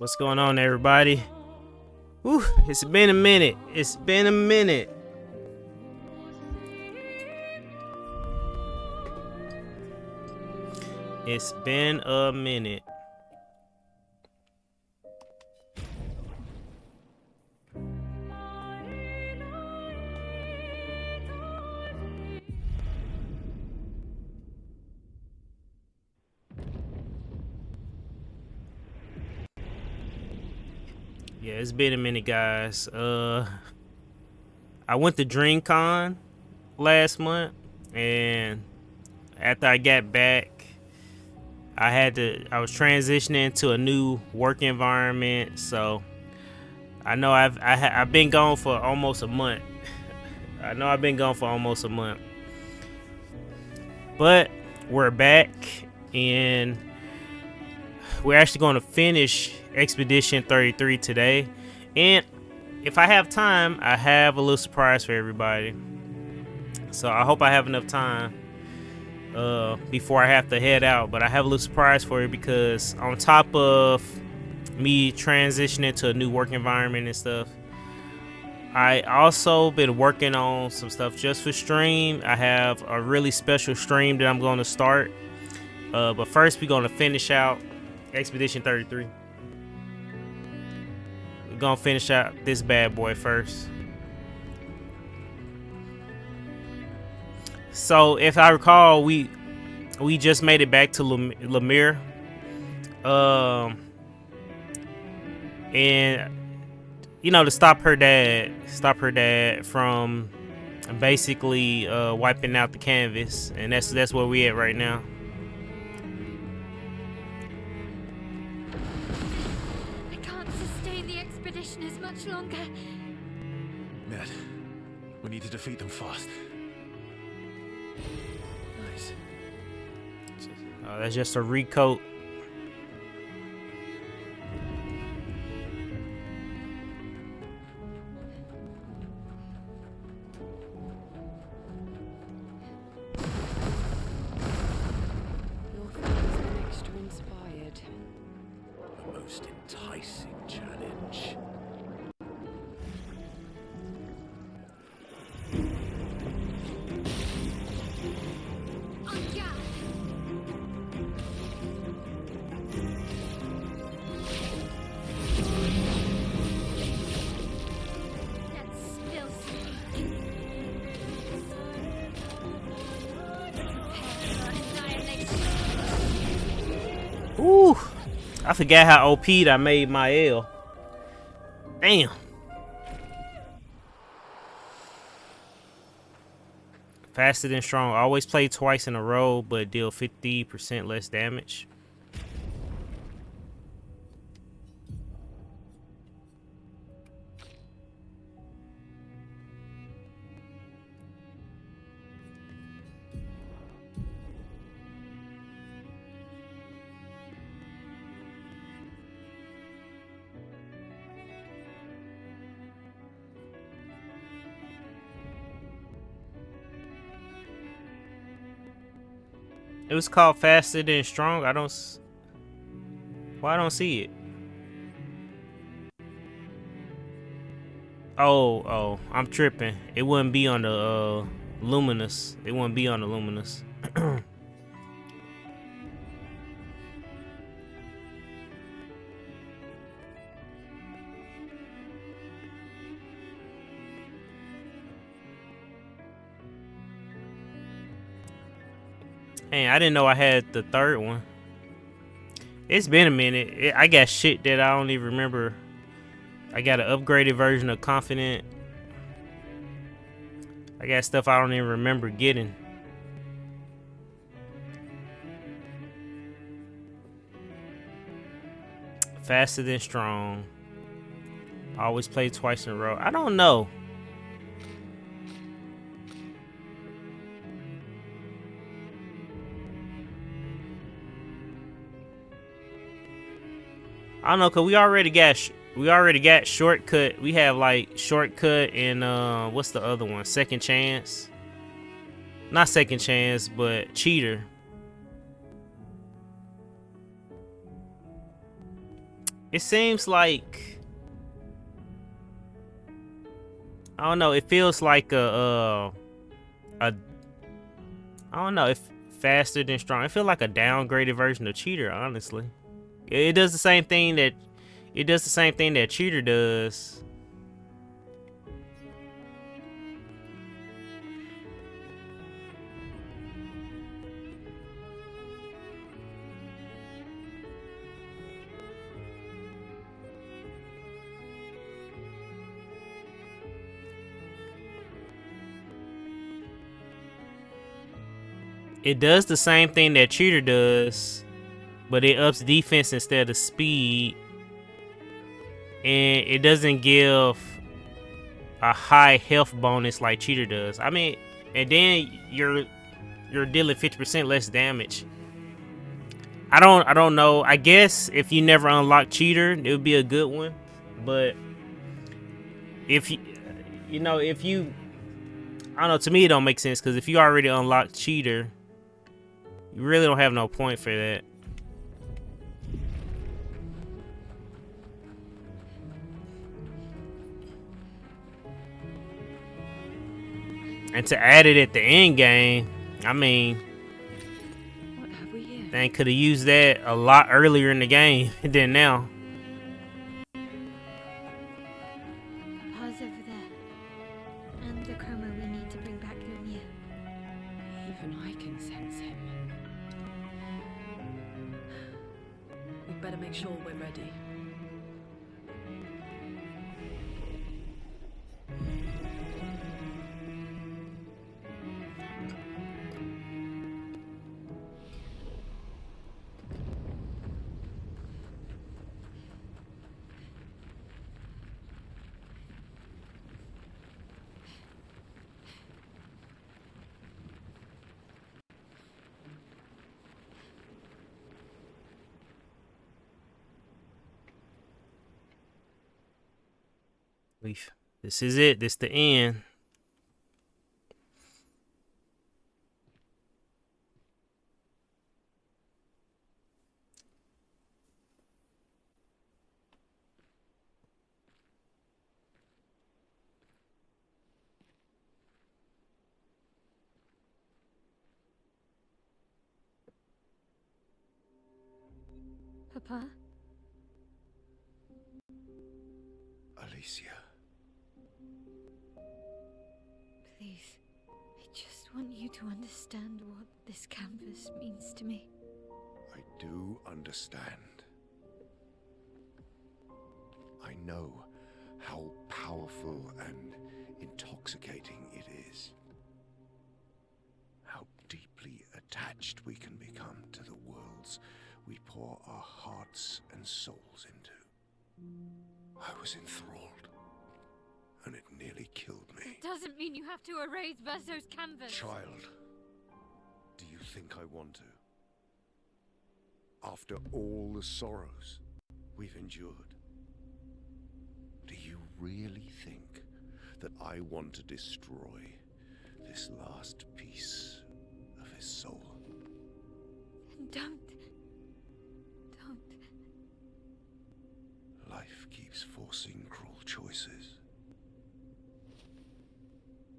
What's going on, everybody? Whew, it's been a minute. It's been a minute. It's been a minute. Yeah, it's been a minute, guys. I went to DreamCon last month, and after I got back, I was transitioning to a new work environment, so I know I've been gone for almost a month. I know I've been gone for almost a month, but we're back, and we're actually going to finish Expedition 33 today. And if I have time, I have a little surprise for everybody. So I hope I have enough time before I have to head out. But I have a little surprise for you, because on top of me transitioning to a new work environment and stuff, I also been working on some stuff just for stream. I have a really special stream that I'm going to start. But first, we're going to finish out Expedition 33. We're going to finish out this bad boy first. So, if I recall, we just made it back to Lemire. And you know, to stop her dad from basically wiping out the canvas, and that's where we at right now. I can't sustain the expedition as much longer. Ned, we need to defeat them fast. Nice. That's just a recoat. Your father's been extra inspired. The most enticing challenge. Ooh, I forgot how OP'd I made my L. Damn. Faster than strong. Always play twice in a row, but deal 50% less damage. It was called Faster Than Strong. Why I don't see it? Oh, I'm tripping. It wouldn't be on the Luminous. It wouldn't be on the Luminous. Hey, I didn't know I had the third one. It's been a minute. I got shit that I don't even remember. I got an upgraded version of Confident. I got stuff I don't even remember getting. Faster Than Strong. Always play twice in a row. I don't know. I don't know, cause we already got Shortcut. We have like Shortcut and what's the other one? Second Chance. Not Second Chance, but Cheater. It seems like, I don't know. It feels like a I don't know. If faster than strong. It feels like a downgraded version of Cheater. Honestly, it does the same thing that Cheater does. It does the same thing that Cheater does, but it ups defense instead of speed, and it doesn't give a high health bonus like Cheater does. I mean, and then you're dealing 50% less damage. I don't know. I guess if you never unlock Cheater, it would be a good one. But if you I don't know. To me, it don't make sense because if you already unlocked Cheater, you really don't have no point for that. And to add it at the end game, I mean, What have we here? they could have used that a lot earlier in the game than now. Papa's over there. And the chroma we need to bring back Lumiere. Even I can sense him. We'd better make sure we're ready. This is it. This the end. Papa? Alicia. Please. I just want you to understand what this canvas means to me. I do understand. I know how powerful and intoxicating it is. How deeply attached we can become to the worlds we pour our hearts and souls into. I was enthralled, and it nearly killed me. It doesn't mean you have to erase Verso's canvas. Child, do you think I want to? After all the sorrows we've endured, do you really think that I want to destroy this last piece of his soul? Don't. Life keeps forcing cruel choices.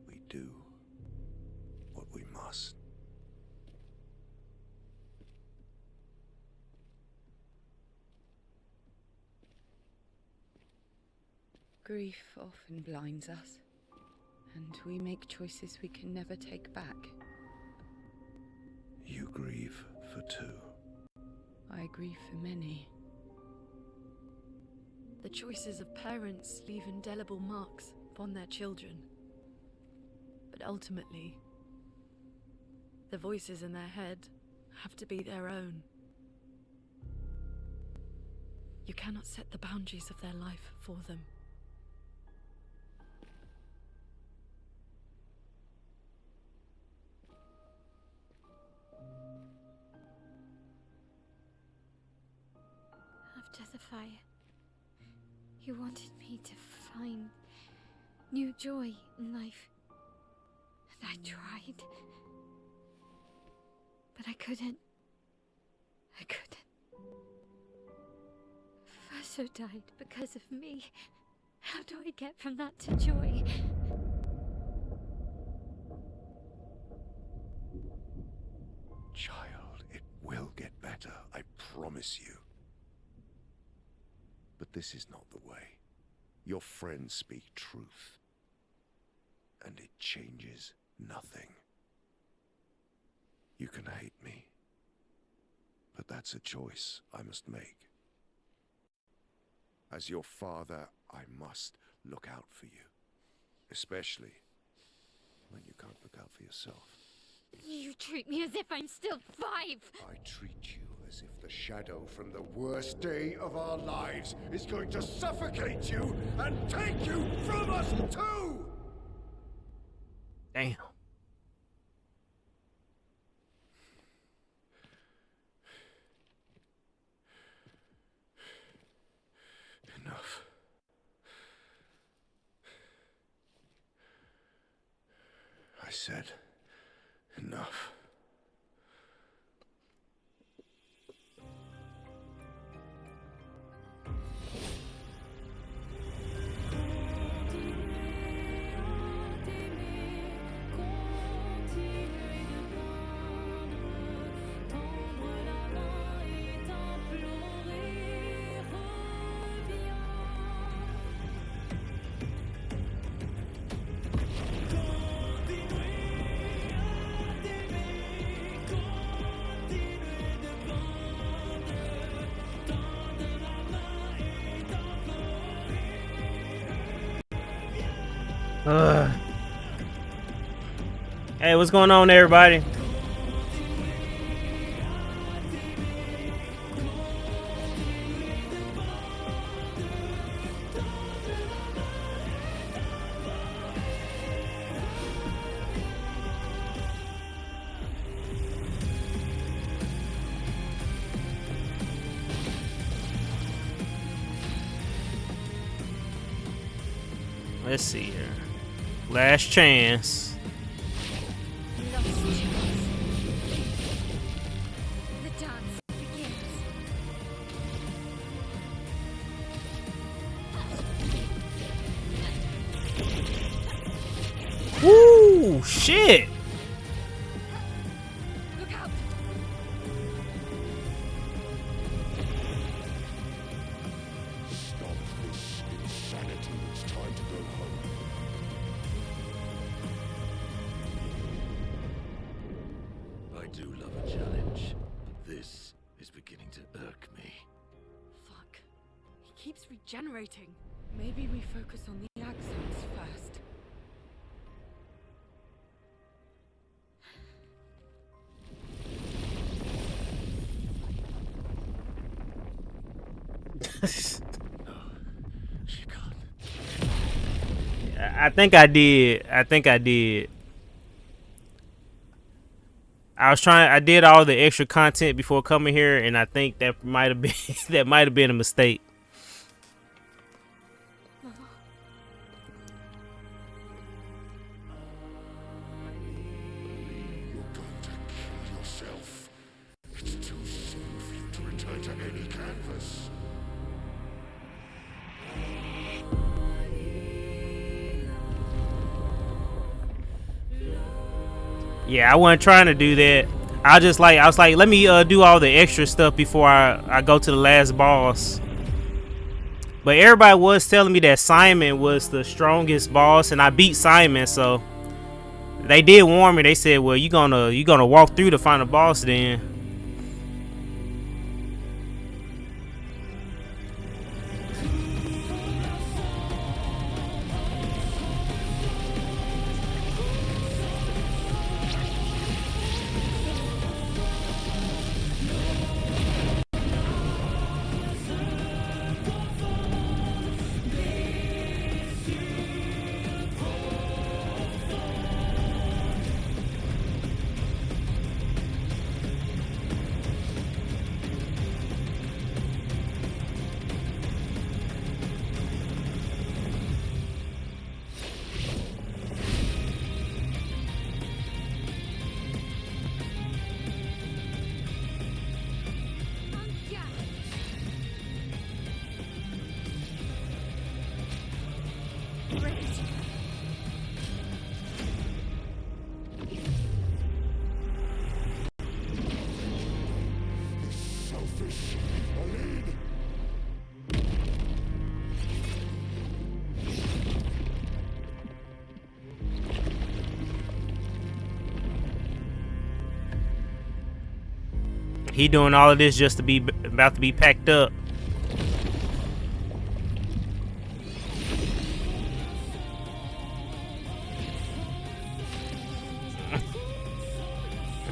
We do what we must. Grief often blinds us, and we make choices we can never take back. You grieve for two. I grieve for many. The choices of parents leave indelible marks upon their children. But ultimately, the voices in their head have to be their own. You cannot set the boundaries of their life for them. After the fire, you wanted me to find new joy in life. And I tried. But I couldn't. also died because of me. How do I get from that to joy? Child, it will get better, I promise you. But this is not the way. Your friends speak truth. And it changes nothing. You can hate me. But that's a choice I must make. As your father, I must look out for you. Especially when you can't look out for yourself. You treat me as if I'm still 5! I treat you as if the shadow from the worst day of our lives is going to suffocate you and take you from us too! Damn. Enough. I said enough. Hey, what's going on, everybody? Let's see here. Last chance. Lost chance. The dance begins. Woo! Shit! Look out! Stop this insanity. It's time to go home. I do love a challenge, but this is beginning to irk me. Fuck. He keeps regenerating. Maybe we focus on the axons first. She can't. I think I did. I did all the extra content before coming here, and I think that might have been a mistake. You're going to kill yourself. It's too soon for you to return to any canvas. Yeah, I wasn't trying to do that. I was like, let me do all the extra stuff before I go to the last boss. But everybody was telling me that Simon was the strongest boss, and I beat Simon, so they did warn me. They said, well, you gonna walk through the final boss then. He doing all of this just to be about to be packed up.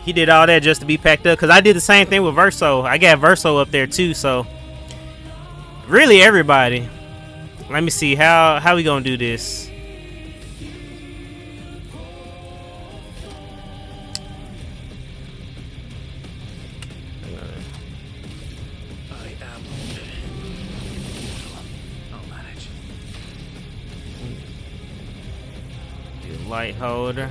He did all that just to be packed up, because I did the same thing with Verso. I got Verso up there too, so really everybody. Let me see how we gonna do this. I'll manage. The light holder.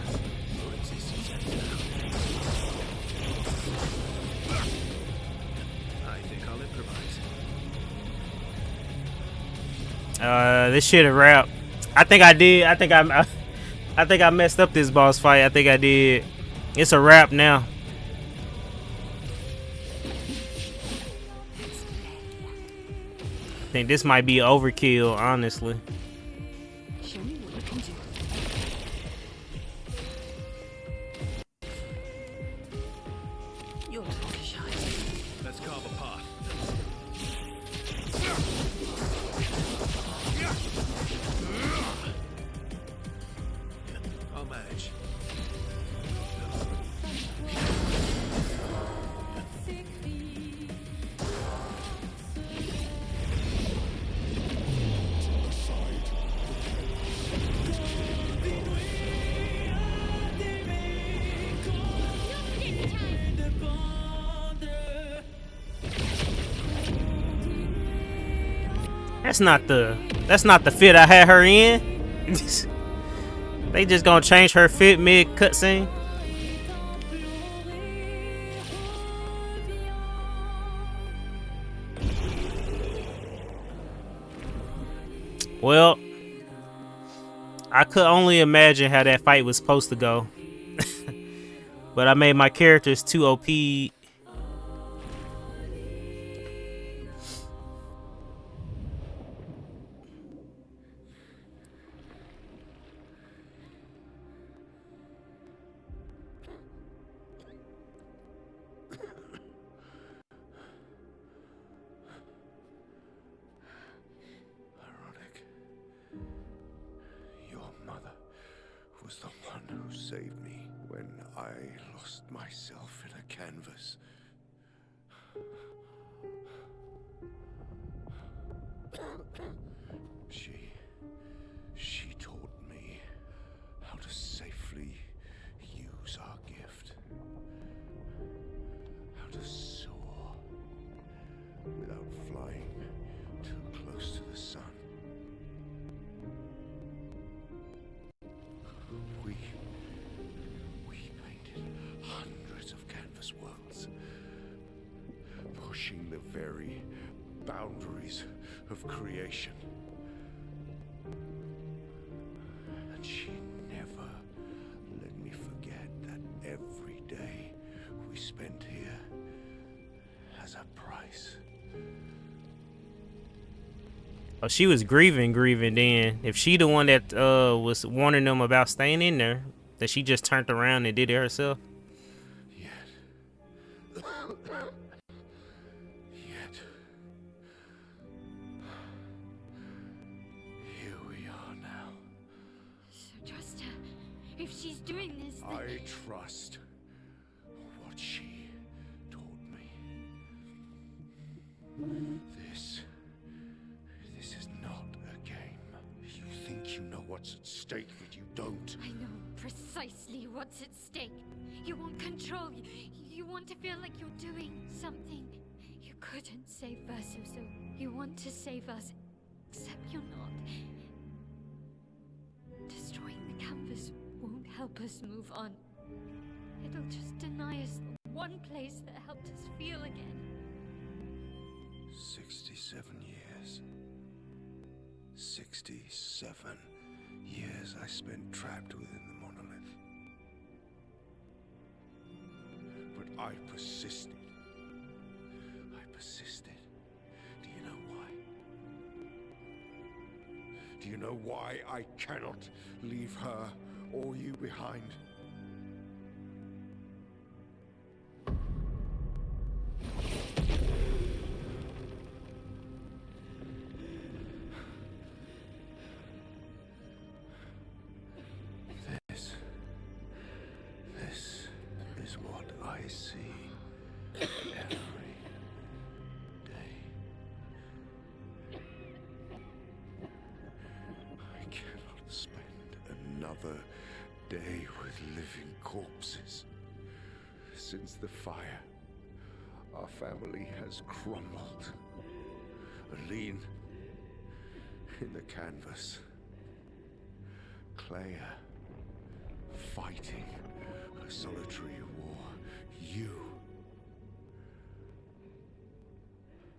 This shit a wrap. I think I did. I think I messed up this boss fight. I think I did. It's a wrap now. I think this might be overkill, honestly. Show me what you can do. Your talk is shy. Let's carve a path. I'll manage. That's not the fit I had her in. They just gonna change her fit mid cutscene. Well, I could only imagine how that fight was supposed to go. But I made my characters too OP. Ironic. Your mother was the one who saved me when I lost myself in a canvas. She taught me how to safely use our gift. How to soar without flying too close to the sun. We painted hundreds of canvas worlds, pushing the very boundaries of creation. And she never let me forget that every day we spent here has a price. Oh, she was grieving then. If she the one that was warning them about staying in there, that she just turned around and did it herself. Yet, here we are now. So trust her. If she's doing this, then I trust what she taught me. This is not a game. You think you know what's at stake, but you don't. I know precisely what's at stake. You want control. You want to feel like you're doing something. You couldn't save Verso, so you want to save us. Except you're not. Destroying the canvas won't help us move on. It'll just deny us the one place that helped us feel again. 67 years. 67 years I spent trapped within the monolith. But I persisted. Do you know why? Do you know why I cannot leave her or you behind? another day with living corpses. Since the fire, our family has crumbled. Aline in the canvas. Clea fighting a solitary war. You,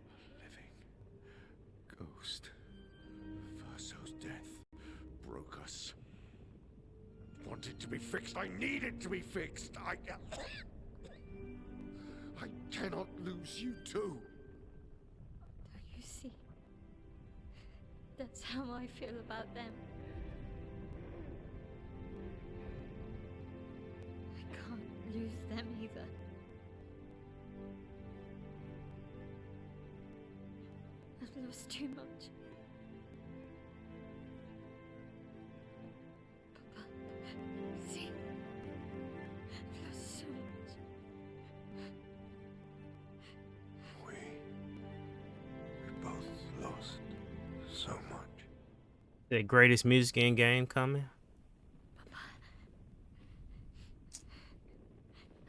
a living ghost. Verso's death broke us. Wanted to be fixed. I need it to be fixed. I cannot lose you too. Don't you see? That's how I feel about them. I can't lose them either. I've lost too much. Papa, see? I've lost so much. We both lost so much. The greatest music in game coming. Papa,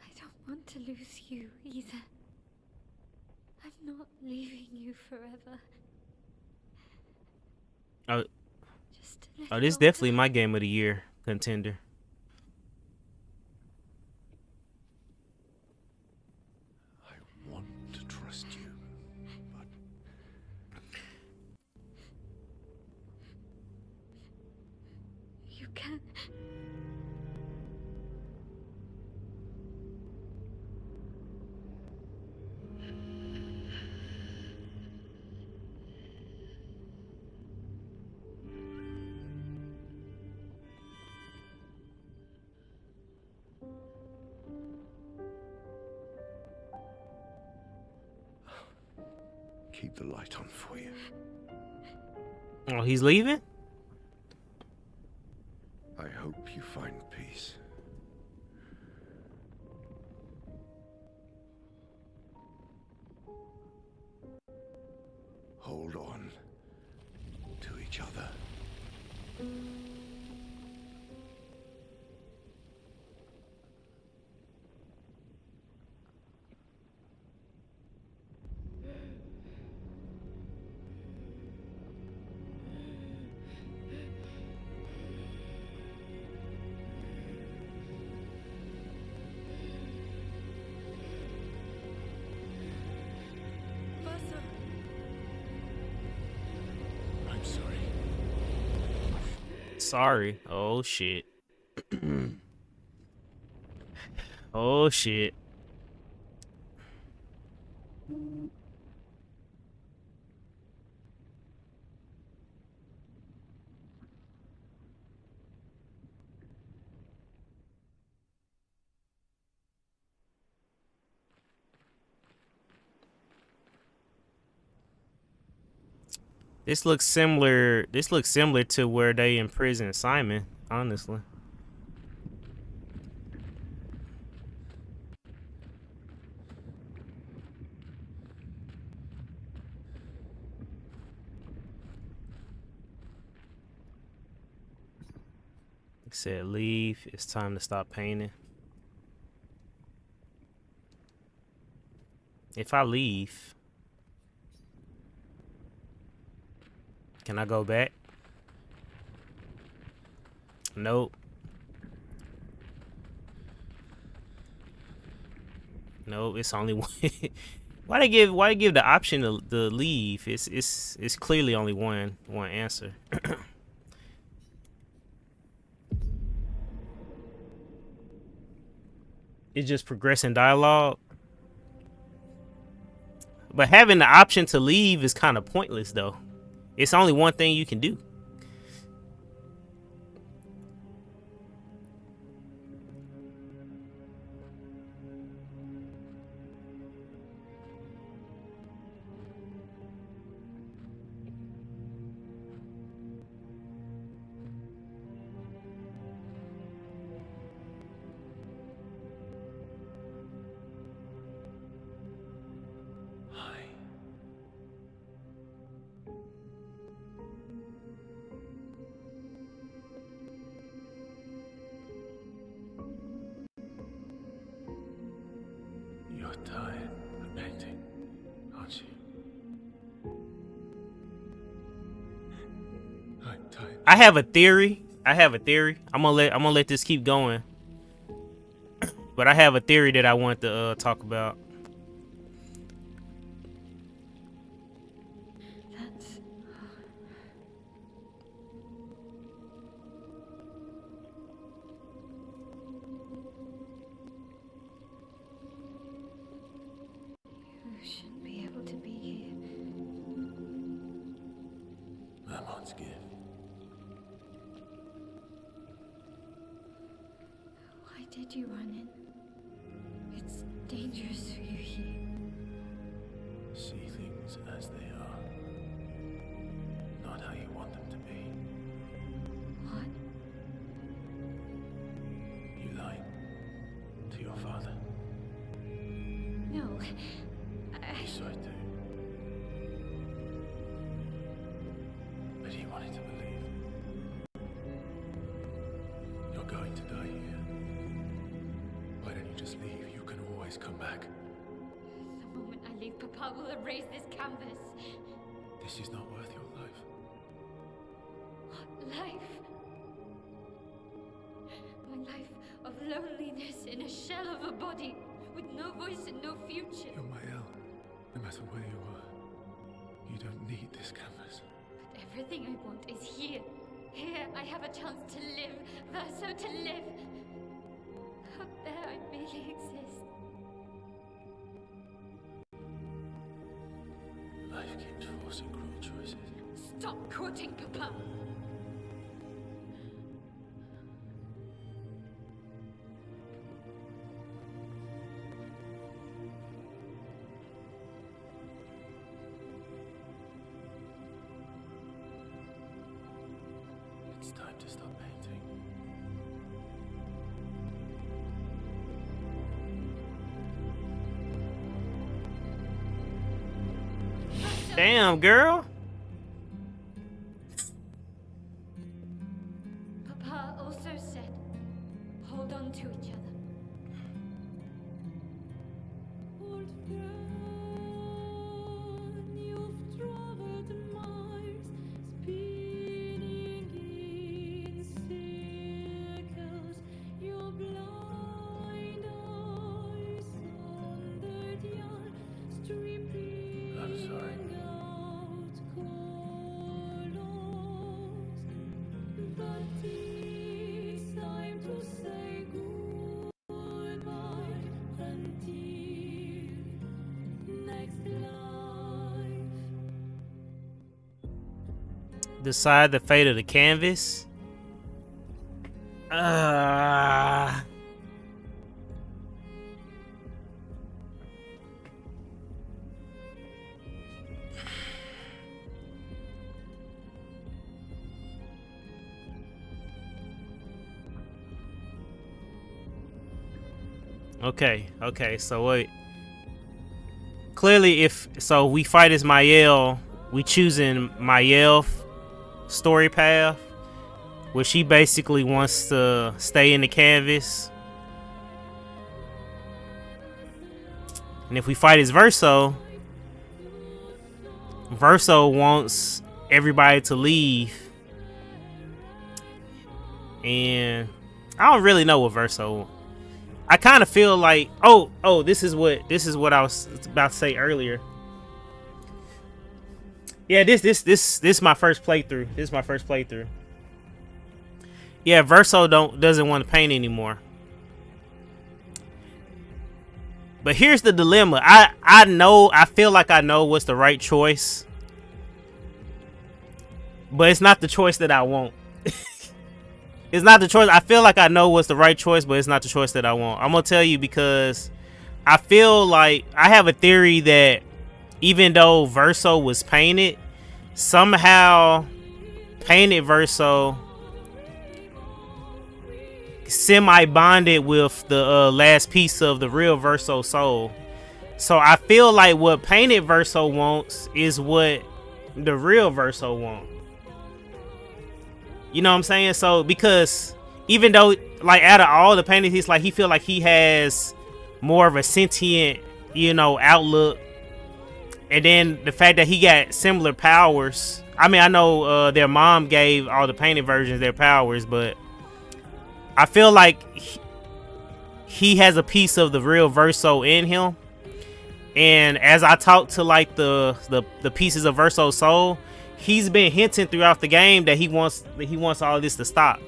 I don't want to lose you either. I'm not leaving you forever. Oh, Just a oh, little this is definitely my game of the year contender. I want to trust you, but You can. keep the light on for you. Oh, he's leaving? I hope you find peace. Hold on to each other. Verso, I'm sorry. Sorry. Oh shit. Oh shit. This looks similar. This looks similar to where they imprison Simon, honestly. It said leave. It's time to stop painting. If I leave, can I go back? Nope. Nope, it's only one. Why they give the option to leave? It's clearly only one answer. It's just progressing dialogue. But having the option to leave is kind of pointless though. It's only one thing you can do. I have a theory. I'm gonna let this keep going. But I have a theory that I want to talk about. That's... You shouldn't be able to be here. Mamon's gift. Why did you run in? It's dangerous for you here. See things as they are, not how you want them to be. What? You lied to your father. No. You saw it too. But he wanted to believe. You're going to die here. Why don't you just leave? You can always come back. The moment I leave, Papa will erase this canvas. This is not worth your life. What life? My life of loneliness in a shell of a body, with no voice and no future. You're my El. No matter where you are, you don't need this canvas. But everything I want is here. Here I have a chance to live, Verso, to live. Up there I really exist. Life keeps forcing cruel choices. Stop quoting Papa. It's time to stop painting. Damn, girl. Papa also said, hold on to each other. Old friend, you've traveled miles, spinning in circles. Your blind eyes under the stripping I'm sorry. out colors. But it's time to say goodbye until next life. Decide the fate of the canvas. Okay, so wait. Clearly, if so, we fight as Mael. We choosing Mael story path, where she basically wants to stay in the canvas. And if we fight as Verso, Verso wants everybody to leave. And I don't really know what Verso. I kind of feel like this is what I was about to say earlier. Yeah, this is my first playthrough. Yeah, Verso doesn't want to paint anymore. But here's the dilemma. I feel like I know what's the right choice. But it's not the choice that I want. It's not the choice. I feel like I know what's the right choice, but it's not the choice that I want. I'm going to tell you because I feel like I have a theory that even though Verso was painted, somehow painted Verso semi-bonded with the last piece of the real Verso soul. So I feel like what painted Verso wants is what the real Verso wants. You know what I'm saying? So because even though like out of all the paintings, he's like he feel like he has more of a sentient, outlook And then the fact that he got similar powers. I mean, I know their mom gave all the painted versions their powers, but I feel like he has a piece of the real Verso in him. And as I talk to like the pieces of Verso's soul, he's been hinting throughout the game that he wants all this to stop.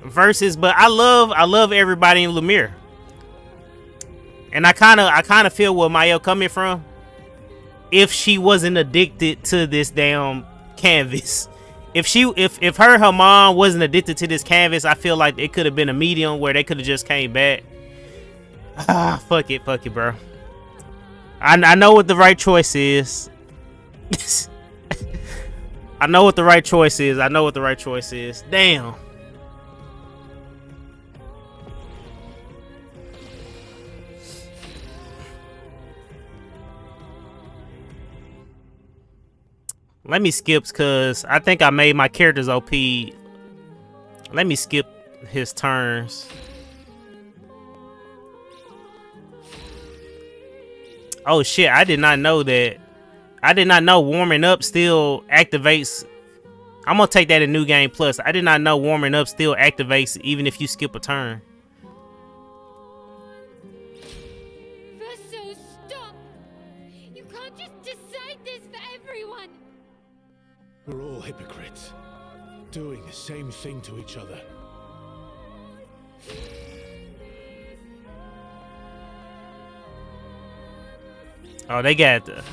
Versus, but I love everybody in Lumiere. And I kind of feel where Mael coming from. If she wasn't addicted to this damn canvas, if her mom wasn't addicted to this canvas, I feel like it could have been a medium where they could have just came back. Fuck it, bro. I know what the right choice is. I know what the right choice is. Damn. Let me skip, because I think I made my characters OP. Let me skip his turns. Oh shit, I did not know that. I did not know warming up still activates. I'm gonna take that in New Game Plus. I did not know warming up still activates even if you skip a turn. Verso, stop! You can't just decide this for everyone! We're all hypocrites, doing the same thing to each other. Oh, they got the...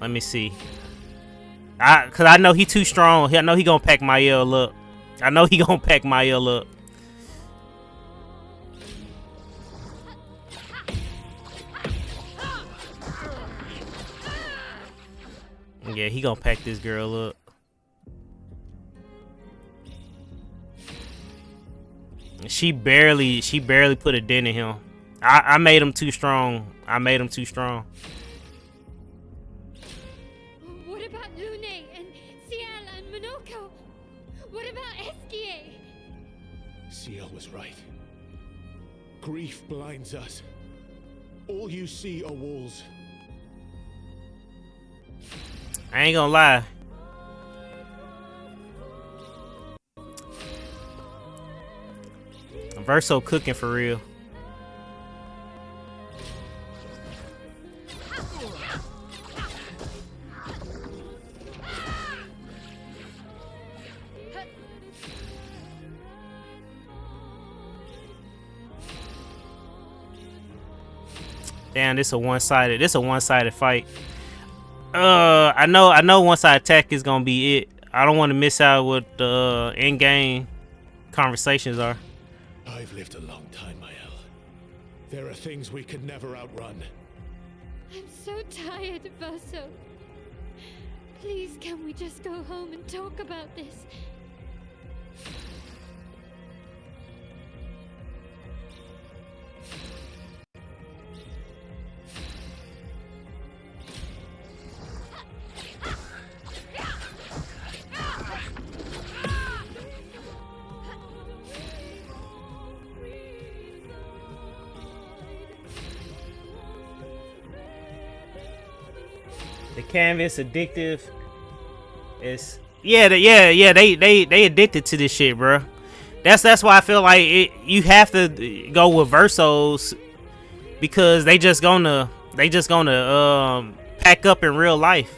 Let me see. Cause I know he too strong. I know he gonna pack Mael up. Yeah, he gonna pack this girl up. She barely put a dent in him. I made him too strong. What about Lune and Ciel and Monoko? What about Esquier? Ciel was right. Grief blinds us. All you see are walls. I ain't gonna lie. Verso cooking for real. Damn, this a one-sided fight. I know once I attack is gonna be it. I don't want to miss out what the in-game conversations are. I've lived a long time, Mael. There are things we could never outrun. I'm so tired, Verso. Please, can we just go home and talk about this? The canvas addictive. It's they addicted to this shit, bro. That's why I feel like you have to go with Versos, because they just gonna pack up in real life.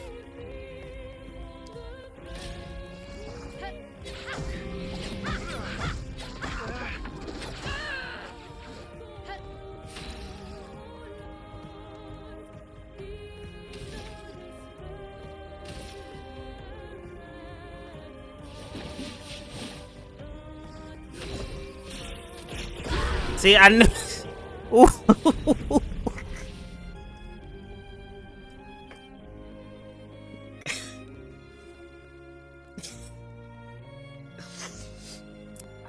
See, I knew.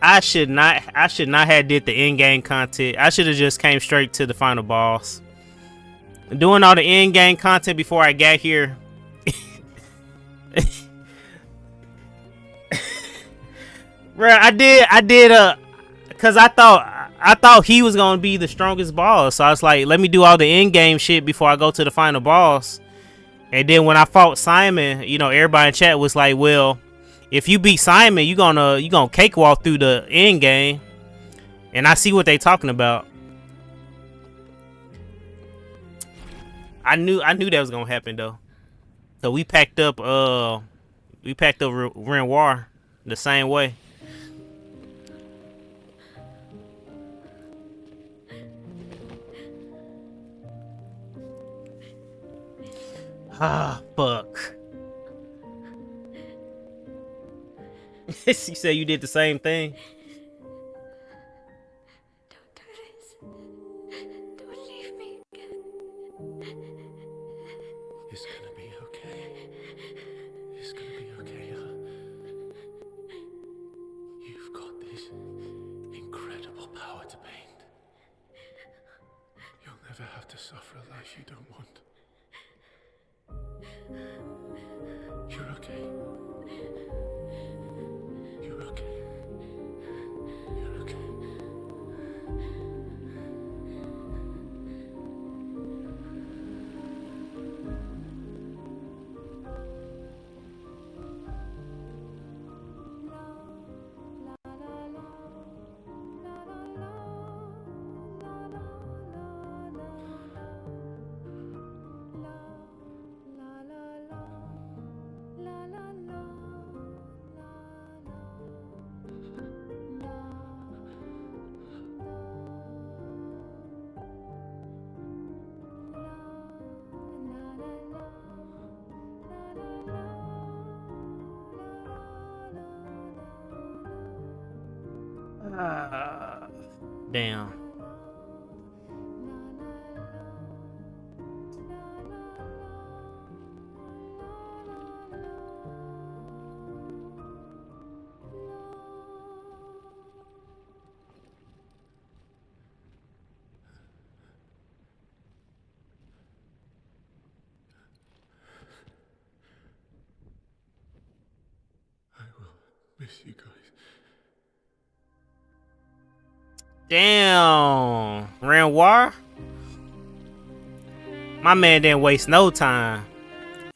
I should not have did the in-game content. I should have just came straight to the final boss. Doing all the in-game content before I got here. Bruh, I did cause I thought I thought he was gonna be the strongest boss. So I was like, let me do all the end game shit before I go to the final boss. And then when I fought Simon, you know, everybody in chat was like, well, if you beat Simon, you gonna cakewalk through the end game. And I see what they talking about. I knew that was gonna happen though. So we packed up Renoir the same way. Ah, fuck. You said you did the same thing. Don't do this. Don't leave me again. It's gonna be okay. It's gonna be okay, huh? You've got this incredible power to paint. You'll never have to suffer a life you don't want. You're okay. You're okay. You're okay. Damn. I will miss you guys. Damn. Renoir? My man didn't waste no time.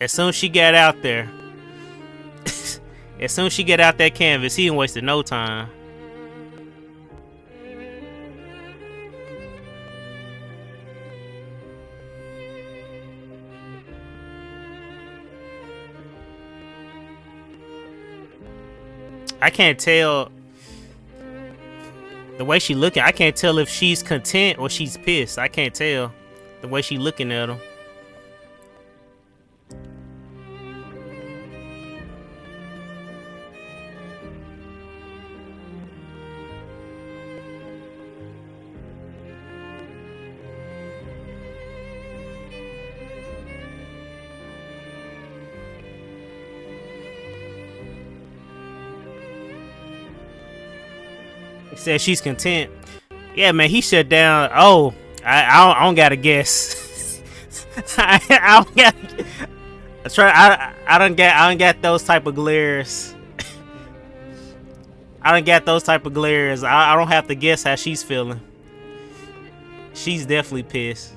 As soon as she got out there. As soon as she get out that canvas, he didn't waste no time. I can't tell the way she looking. I can't tell if she's content or she's pissed. I can't tell the way she looking at him. He said she's content. Yeah, man, he shut down. Oh, I don't gotta guess. I don't got. I don't get those type of glares. I don't get those type of glares. I don't have to guess how she's feeling. She's definitely pissed.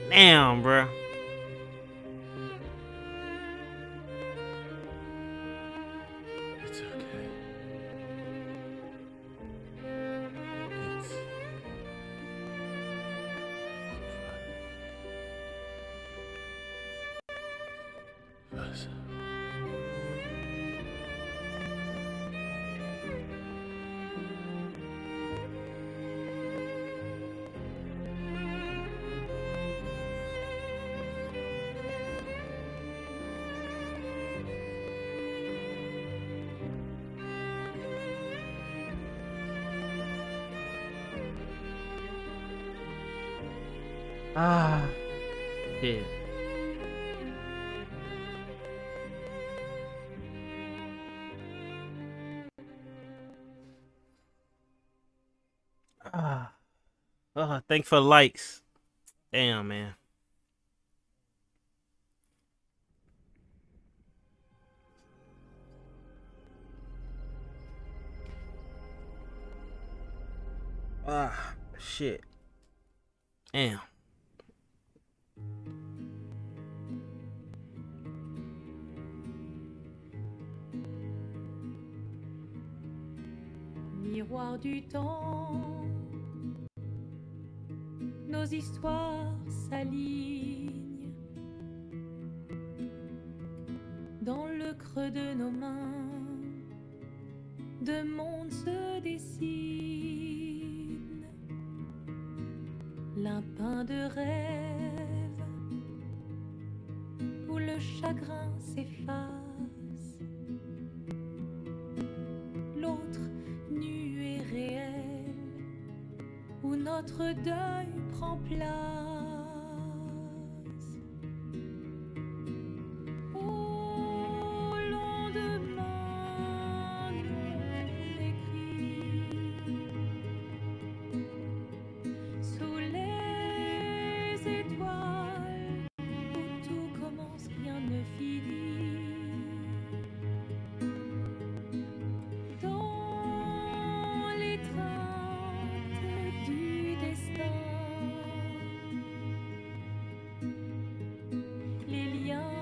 Damn, bro. It's okay. It's over. Versa. Ah, yeah. Thanks for the likes. Damn, man. Ah, shit. Damn. Miroir du temps, nos histoires s'alignent. Dans le creux de nos mains, deux mondes se dessinent. L'un peint de rêve, où le chagrin s'efface. L'autre nu et réel, où notre deuil prend place. Au lendemain non écrit, sous les étoiles, où tout commence, rien ne finit. Dans l'étreinte du destin, les liens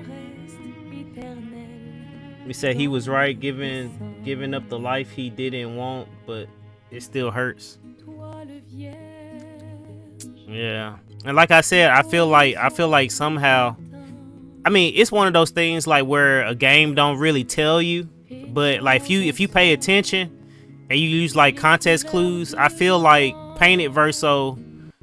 restent éternels. He said he was right giving up the life he didn't want, but it still hurts. Toi le vierge, Yeah. And like I said, I feel like somehow, I mean, it's one of those things like where a game don't really tell you, but like if you pay attention and you use like context clues, I feel like Painted Verso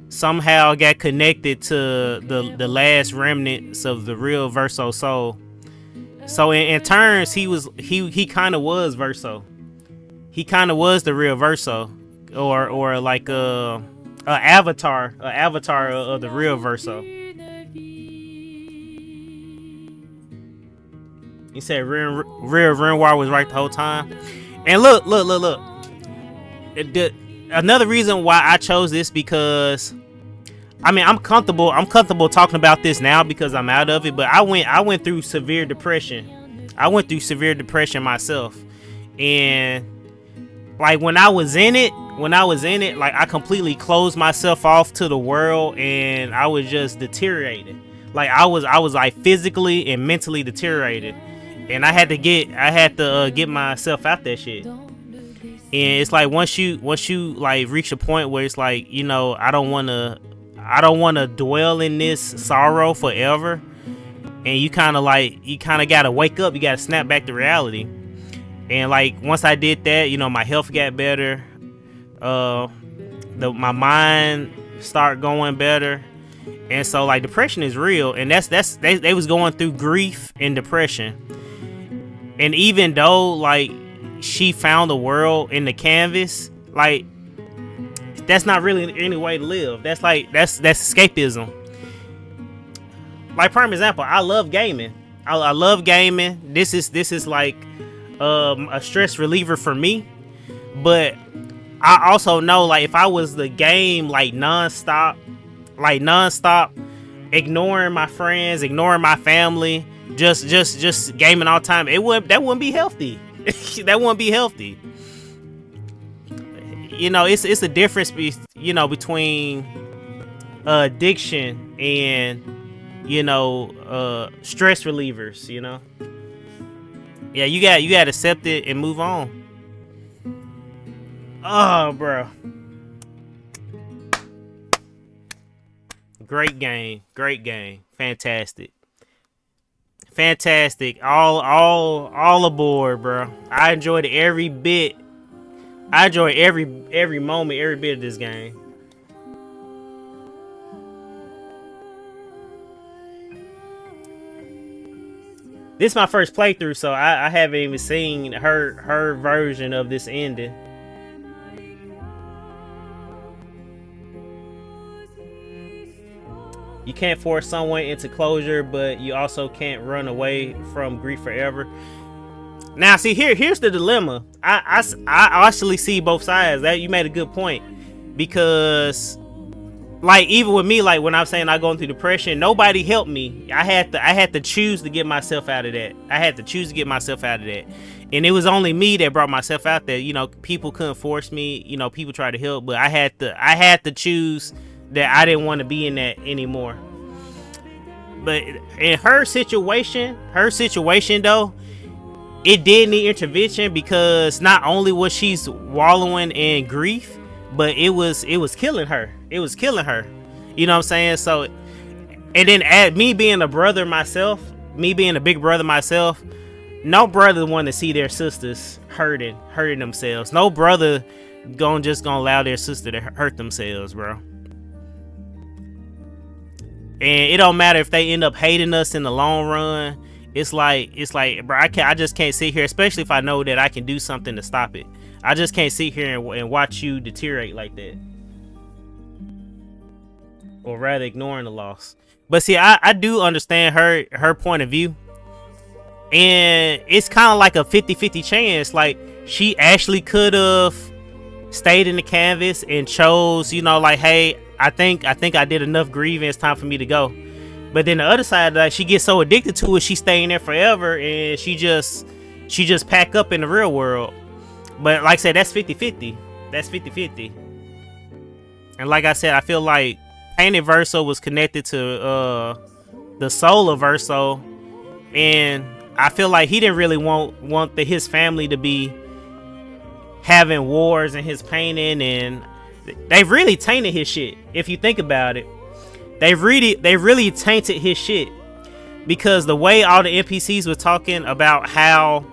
somehow got connected to the last remnants of the real Verso soul. So in turns, he kind of was Verso. He kind of was the real Verso, or like a avatar of the real Verso. une vie. He said real Renoir was right the whole time. And look. Another reason why I chose this, because I mean, I'm comfortable talking about this now because I'm out of it, but I went through severe depression. I went through severe depression myself. And like when I was in it, like I completely closed myself off to the world, and I was just deteriorating. Like I was like physically and mentally deteriorated. And I had to get myself out that shit. And it's like once you like reach a point where it's like, you know, I don't want to dwell in this sorrow forever. And you kind of got to wake up. You got to snap back to reality. And like once I did that, you know, my health got better. My mind started going better. And so like depression is real, and they was going through grief and depression. And even though like she found the world in the canvas, like that's not really any way to live. That's escapism. Like prime example, I love gaming. I love gaming. This is like a stress reliever for me. But I also know like if I was the game like nonstop, ignoring my friends, ignoring my family, just gaming all the time, that wouldn't be healthy. That wouldn't be healthy. You know, it's a difference between addiction and stress relievers, you know. Yeah, you got to accept it and move on. Oh, bro. Great game. Fantastic. All aboard, bro. I enjoyed every bit. I enjoyed every moment, every bit of this game. This is my first playthrough, so I haven't even seen her version of this ending. You can't force someone into closure, but you also can't run away from grief forever. Now, see, here's the dilemma. I actually see both sides. That you made a good point, because like even with me, like when I'm saying I'm going through depression, nobody helped me. I had to choose to get myself out of that. And it was only me that brought myself out there. You know, people couldn't force me. You know, people tried to help, but I had to choose that I didn't want to be in that anymore. But in her situation though, it did need intervention, because not only was she wallowing in grief, but it was killing her. It was killing her. You know what I'm saying? So, and then at me being a brother myself, me being a big brother myself, no brother want to see their sisters hurting themselves. No brother gonna allow their sister to hurt themselves, bro. And it don't matter if they end up hating us in the long run. It's like, bro, I just can't sit here, especially if I know that I can do something to stop it. I just can't sit here and watch you deteriorate like that, or rather ignoring the loss. But see, I do understand her point of view, and it's kind of like a 50-50 chance. Like, she actually could have stayed in the canvas and chose, you know, like, hey, I think I did enough grieving. It's time for me to go. But then the other side, like, she gets so addicted to it, she's staying there forever, and she just pack up in the real world. But like I said, that's 50-50. That's 50-50. And like I said, I feel like Painted Verso was connected to the soul of Verso, and I feel like he didn't really want his family to be having wars in his painting, and they really tainted his shit. If you think about it, they really tainted his shit, because the way all the NPCs were talking about how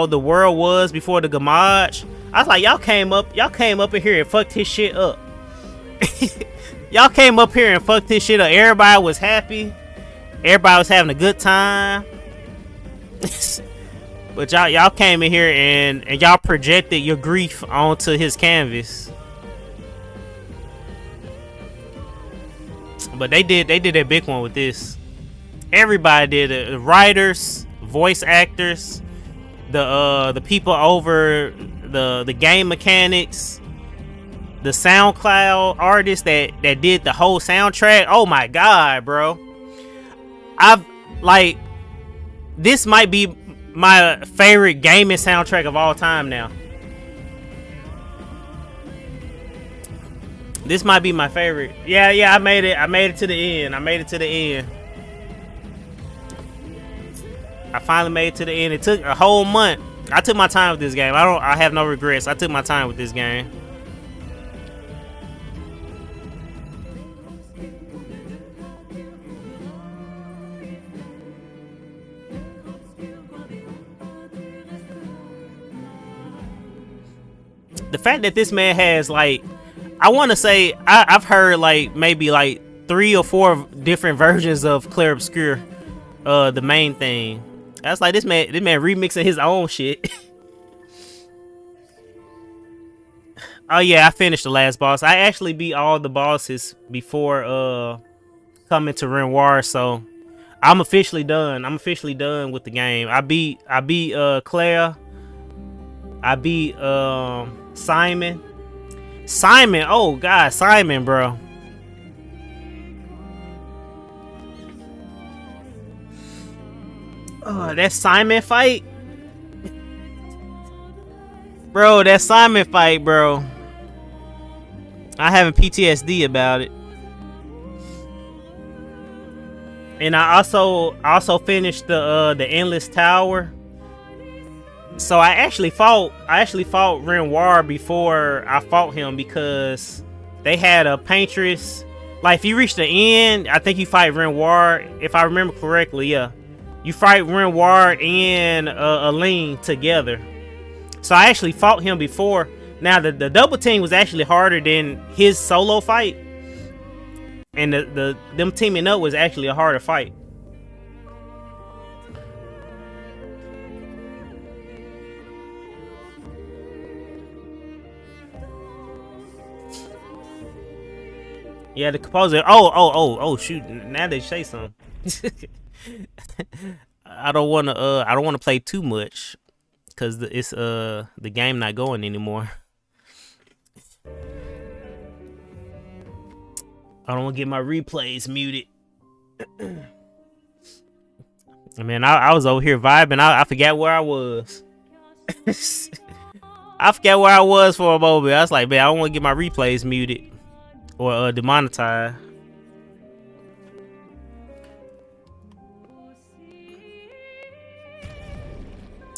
the world was before the Gamage, I was like, y'all came up in here and fucked his shit up. Y'all came up here and fucked his shit up. Everybody was happy. Everybody was having a good time. But y'all came in here and y'all projected your grief onto his canvas. But they did a big one with this. Everybody did it. The writers, voice actors, the people over the game mechanics, the SoundCloud artists that did the whole soundtrack. Oh my god, bro. This might be my favorite gaming soundtrack of all time now. This might be my favorite. Yeah, I made it to the end. I finally made it to the end. It took a whole month. I took my time with this game. I have no regrets. I took my time with this game. The fact that this man has, like, I want to say, I've heard like maybe like 3 or 4 different versions of Clair Obscur, the main thing. That's like this man remixing his own shit. Oh yeah, I finished the last boss. I actually beat all the bosses before coming to Renoir, so I'm officially done. I'm officially done with the game. I beat Claire. I beat Simon. Oh god, Simon, bro. Oh, that Simon fight, bro. That Simon fight, bro. I having PTSD about it. And I also finished the Endless Tower. So I actually fought Renoir before I fought him, because they had a paintress. Like, if you reach the end, I think you fight Renoir, if I remember correctly. Yeah, you fight Renoir and Aline together. So I actually fought him before. Now the double team was actually harder than his solo fight, and them teaming up was actually a harder fight. Yeah, the composer. Oh shoot! Now they say something. I don't want to play too much, because it's the game not going anymore. I don't want to get my replays muted. Man, I was over here vibing. I forgot where I was. I forgot where I was for a moment. I was like, man, I don't want to get my replays muted or demonetized.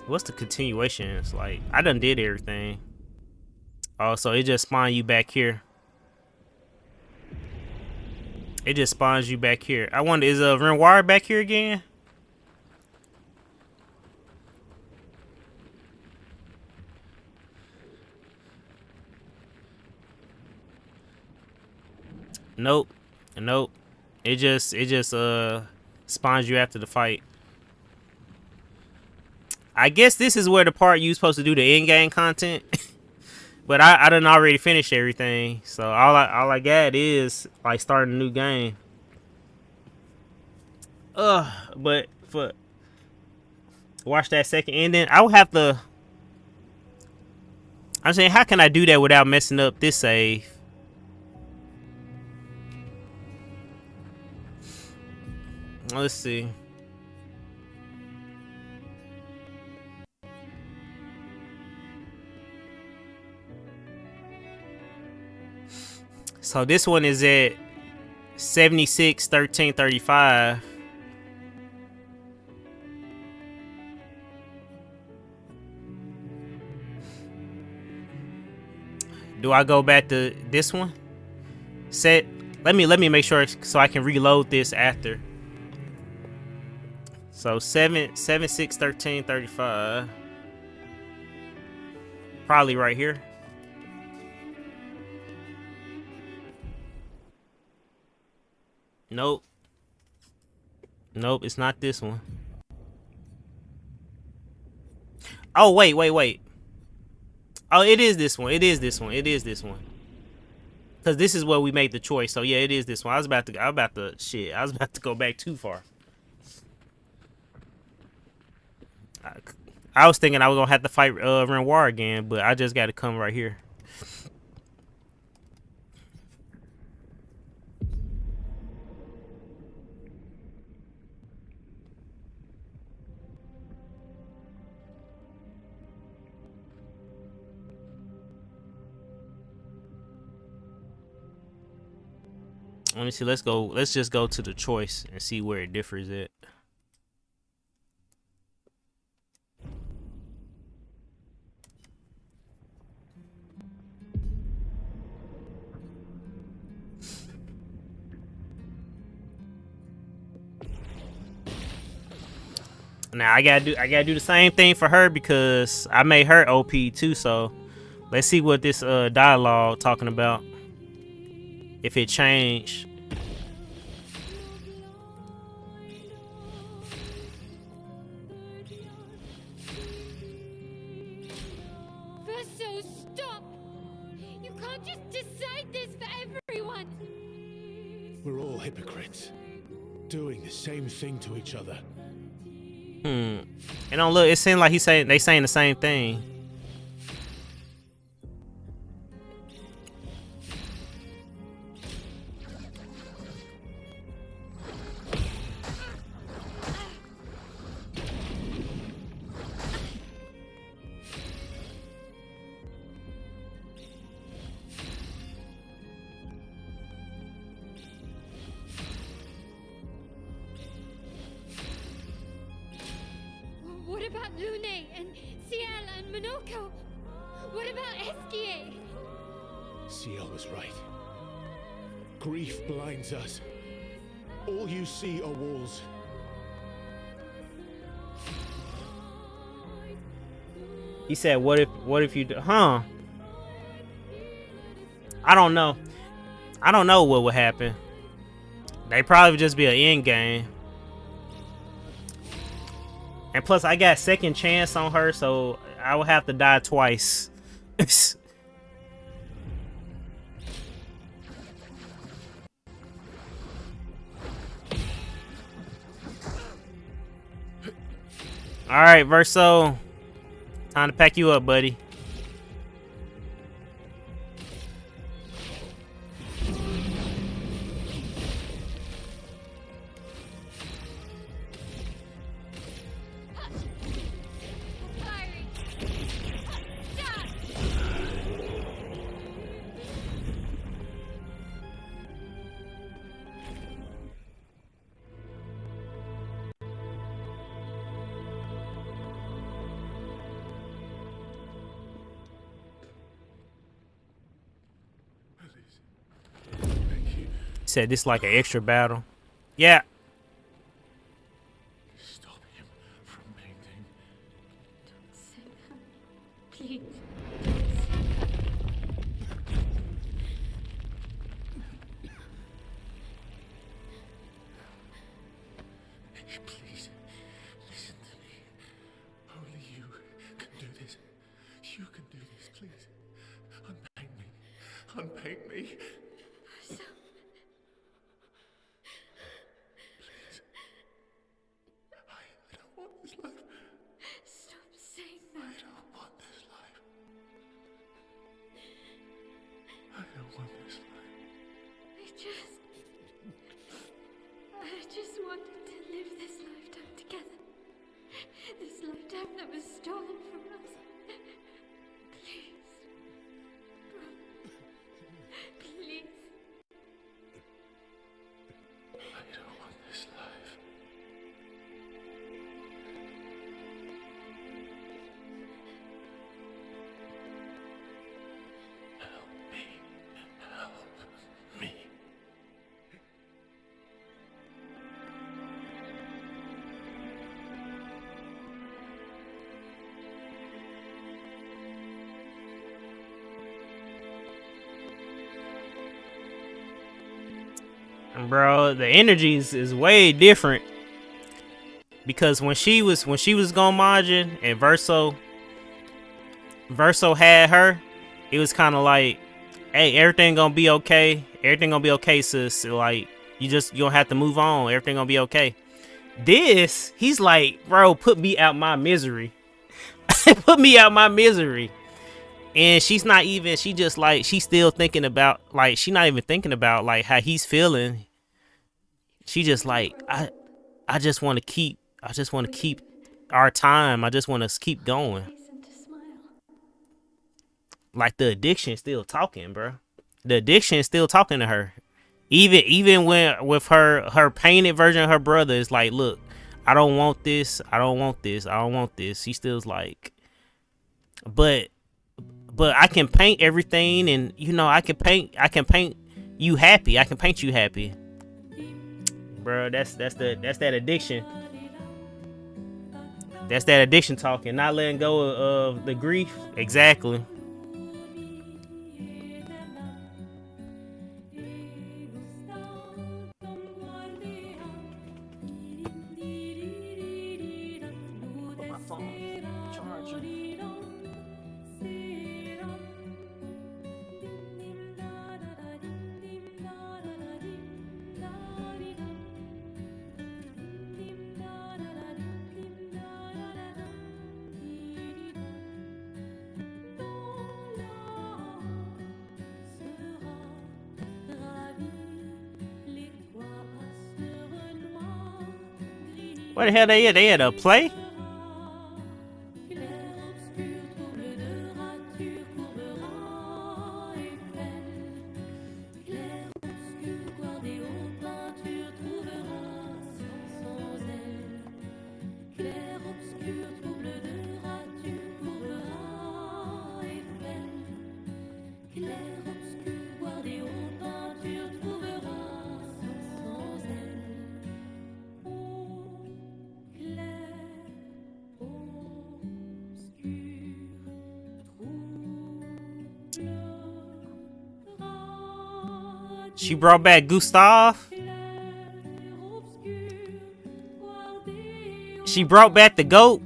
What's the continuation? It's like I done did everything. Oh, so it just spawned you back here. It just spawns you back here. I wonder, is Renoir back here again? Nope. Nope. It just spawns you after the fight. I guess this is where the part you supposed to do the in-game content. But I done already finished everything. So all I got is like starting a new game. But for watch that second ending, I would have to. I'm saying, how can I do that without messing up this save? Let's see. So this one is at 76-13-35. Do I go back to this one? Set. Let me make sure so I can reload this after. So 7-6-13-35. Probably right here. Nope. Nope, it's not this one. Oh, wait. Oh, it is this one. It is this one. Cause this is where we made the choice. So yeah, it is this one. I was about to go back too far. I was thinking I was gonna have to fight Renoir again, but I just got to come right here. Let me see. Let's go. Let's just go to the choice and see where it differs at. Now I gotta do the same thing for her because I made her OP too. So let's see what this dialogue talking about. If it changed. Verso, stop! You can't just decide this for everyone! We're all hypocrites, doing the same thing to each other. And don't look, it seems like they saying the same thing. What about Lune and Ciel and Monoko? What about Esquier? Ciel was right. Grief blinds us. All you see are walls. He said, what if you do, huh? I don't know. I don't know what would happen. They probably just be an end game. And plus, I got second chance on her, so I will have to die twice. All right, Verso. Time to pack you up, buddy. Said this like an extra battle. Yeah. Stop him from painting. Please. Please, listen to me. Only you can do this. You can do this, please. Unpaint me. Unpaint me. Please. I don't want this life. Stop saying I that. don't want this life. I don't want this life. I just wanted to live this lifetime together. This lifetime that was stolen from us. Please. Please. I don't want this life. Help me. Help me. Bro, the energy is way different. Because when she was going Majin and Verso had her, it was kind of like, hey, everything gonna be okay. Everything gonna be okay, sis. Like, you don't have to move on. Everything gonna be okay. This, he's like, bro, put me out my misery. Put me out my misery. And she's not even, she just like, she's still thinking about, like, she's not even thinking about like how he's feeling. She just like, I just want to keep our time. I just want to keep going. Reason to smile. Like the addiction is still talking, bro. The addiction is still talking to her. Even when with her painted version of her brother is like, look, I don't want this. I don't want this. I don't want this. She still's like, but I can paint everything, and you know, I can paint you happy. I can paint you happy. Bro, that's that addiction. That's that addiction talking, not letting go of the grief. Exactly. What the hell they at? They at a play? She brought back Gustav. She brought back the goat.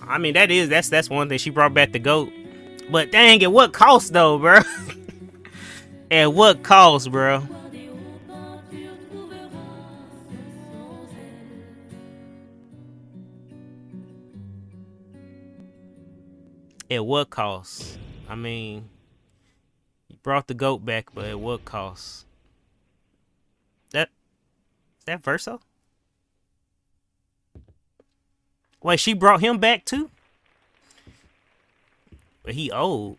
I mean, that's one thing. She brought back the goat. But dang, at what cost though, bro? At what cost, bro? At what cost? I mean, you brought the goat back, but at what cost? Is that Verso? Wait, she brought him back too? But he old.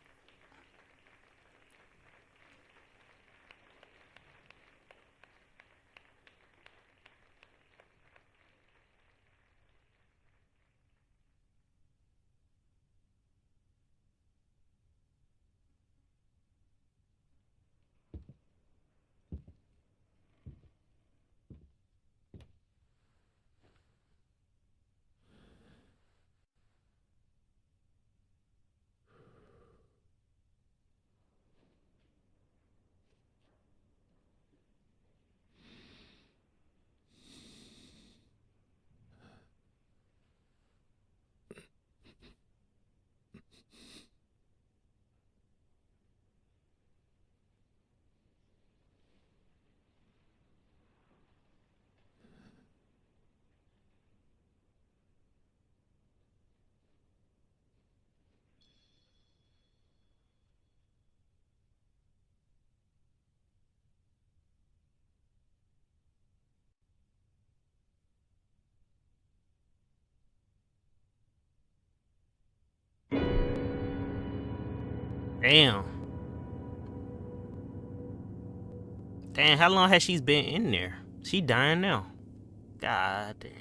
Damn. Damn, how long has she been in there? She dying now. God damn.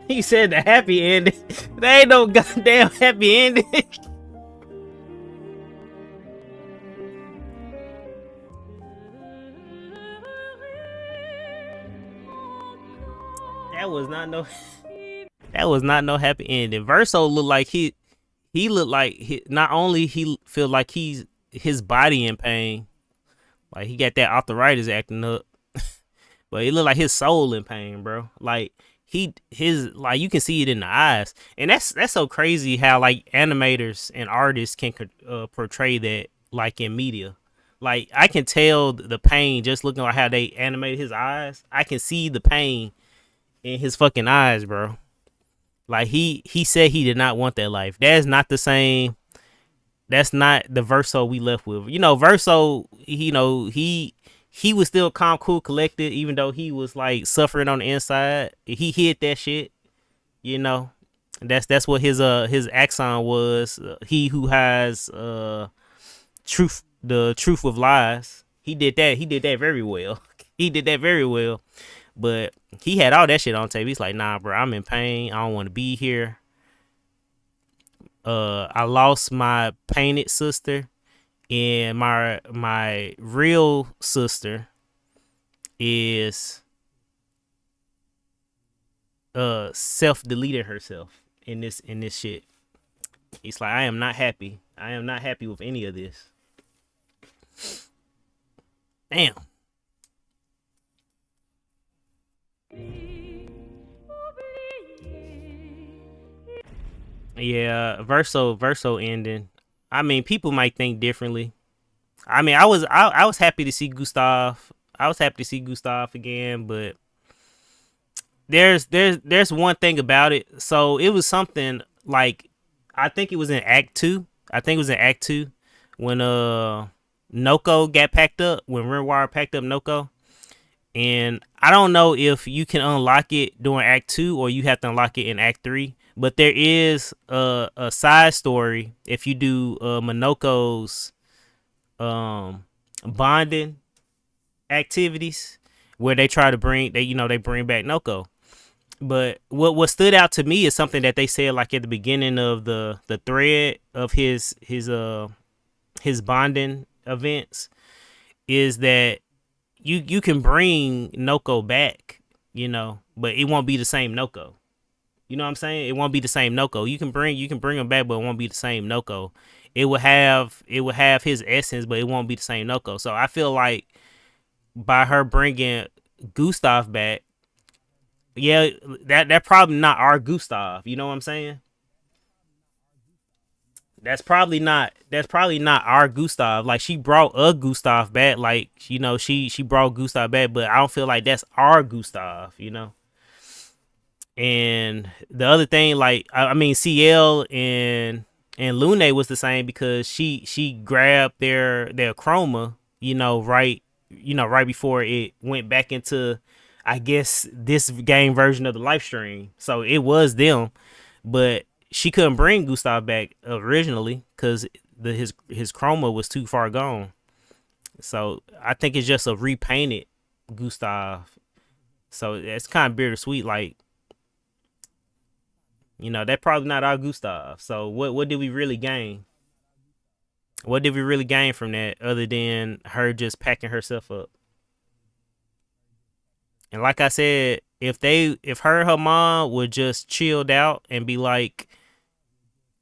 He said the happy ending. There ain't no goddamn happy ending. That was not no. That was not no happy ending. Verso looked like he looked like not only he feel like his body in pain, like he got that arthritis acting up, but it looked like his soul in pain, bro. Like his like you can see it in the eyes, and that's so crazy how like animators and artists can portray that like in media. Like I can tell the pain just looking like how they animated his eyes. I can see the pain in his fucking eyes, bro. Like he said he did not want that life. That's not the same. That's not the Verso we left with. You know, Verso, he was still calm, cool, collected, even though he was like suffering on the inside. He hid that shit. You know, that's what his accent was. He who has truth, the truth with lies. He did that. He did that very well. He did that very well. But he had all that shit on tape. He's like, nah, bro, I'm in pain. I don't want to be here. I lost my painted sister, and my real sister is self-deleted herself in this shit. He's like, I am not happy. I am not happy with any of this. Damn. Yeah, Verso ending. I mean, people might think differently. I mean, I was happy to see Gustav. I was happy to see Gustav again, but there's one thing about it. So it was something like I think it was in Act 2. I think it was in Act 2 when Noko got packed up, when Renoir packed up Noko. And I don't know if you can unlock it during Act 2 or you have to unlock it in Act 3. But there is a side story if you do Monoko's bonding activities where they try to bring bring back Noko. But what stood out to me is something that they said like at the beginning of the thread of his bonding events is that you can bring Noko back, but it won't be the same Noko. You know what I'm saying? It won't be the same Noko. You can bring him back, but it won't be the same Noko. It will have his essence, but it won't be the same Noko. So I feel like by her bringing Gustav back, yeah, that probably not our Gustav. You know what I'm saying? That's probably not our Gustav. Like she brought a Gustav back, like she brought Gustav back, but I don't feel like that's our Gustav. And the other thing, like I mean, CL and Lune was the same because she grabbed their chroma, right before it went back into, I guess, this game version of the live stream. So it was them, but she couldn't bring Gustav back originally because his chroma was too far gone. So I think it's just a repainted Gustav. So it's kind of bittersweet, like. That's probably not our Gustav. So what did we really gain? What did we really gain from that other than her just packing herself up? And like I said, if her and her mom would just chilled out and be like,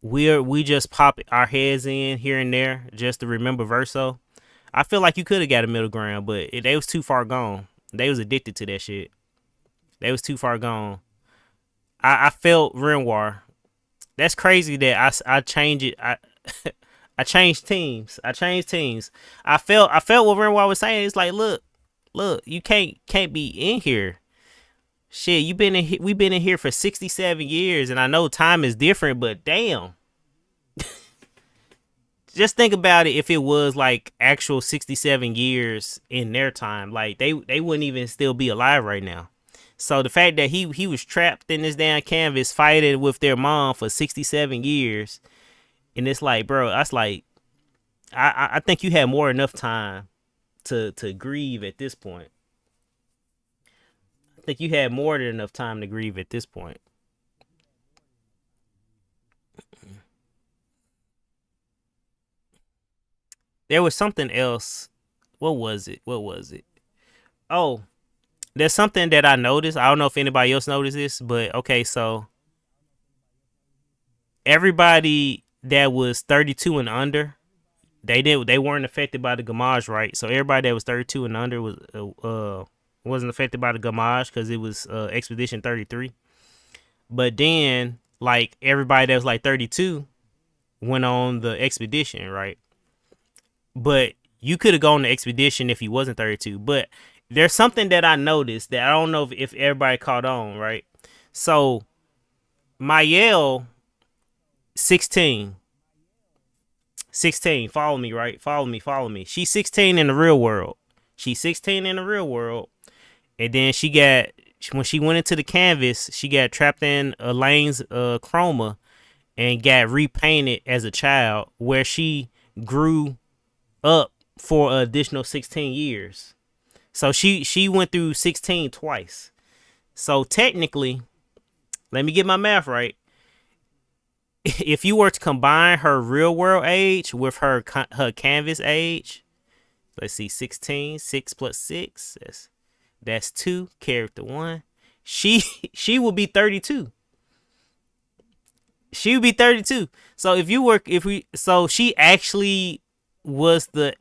we just pop our heads in here and there just to remember Verso, I feel like you could have got a middle ground, but they was too far gone. They was addicted to that shit. They was too far gone. I felt Renoir. That's crazy that I changed it. I changed teams. I felt what Renoir was saying. It's like, look, you can't be in here. Shit, we've been in here for 67 years, and I know time is different, but damn. Just think about it if it was like actual 67 years in their time. Like they wouldn't even still be alive right now. So the fact that he was trapped in this damn canvas fighting with their mom for 67 years, and it's like, bro, that's like, I think you had more enough time to grieve at this point. I think you had more than enough time to grieve at this point. There was something else. What was it? Oh, there's something that I noticed. I don't know if anybody else noticed this, but okay, so everybody that was 32 and under, they weren't affected by the Gamage, right? So everybody that was 32 and under wasn't affected by the Gamage because it was Expedition 33. But then like everybody that was like 32 went on the expedition, right? But you could have gone on the expedition if you wasn't 32. But there's something that I noticed that I don't know if everybody caught on, right? So Mayel, 16, follow me, right? Follow me. She's 16 in the real world. And then when she went into the canvas, she got trapped in Elaine's chroma and got repainted as a child, where she grew up for an additional 16 years. So she went through 16 twice. So technically, let me get my math right. If you were to combine her real world age with her canvas age, let's see, 16, 6 plus 6, that's 2, character 1. She will be 32. She would be 32. So so she actually was the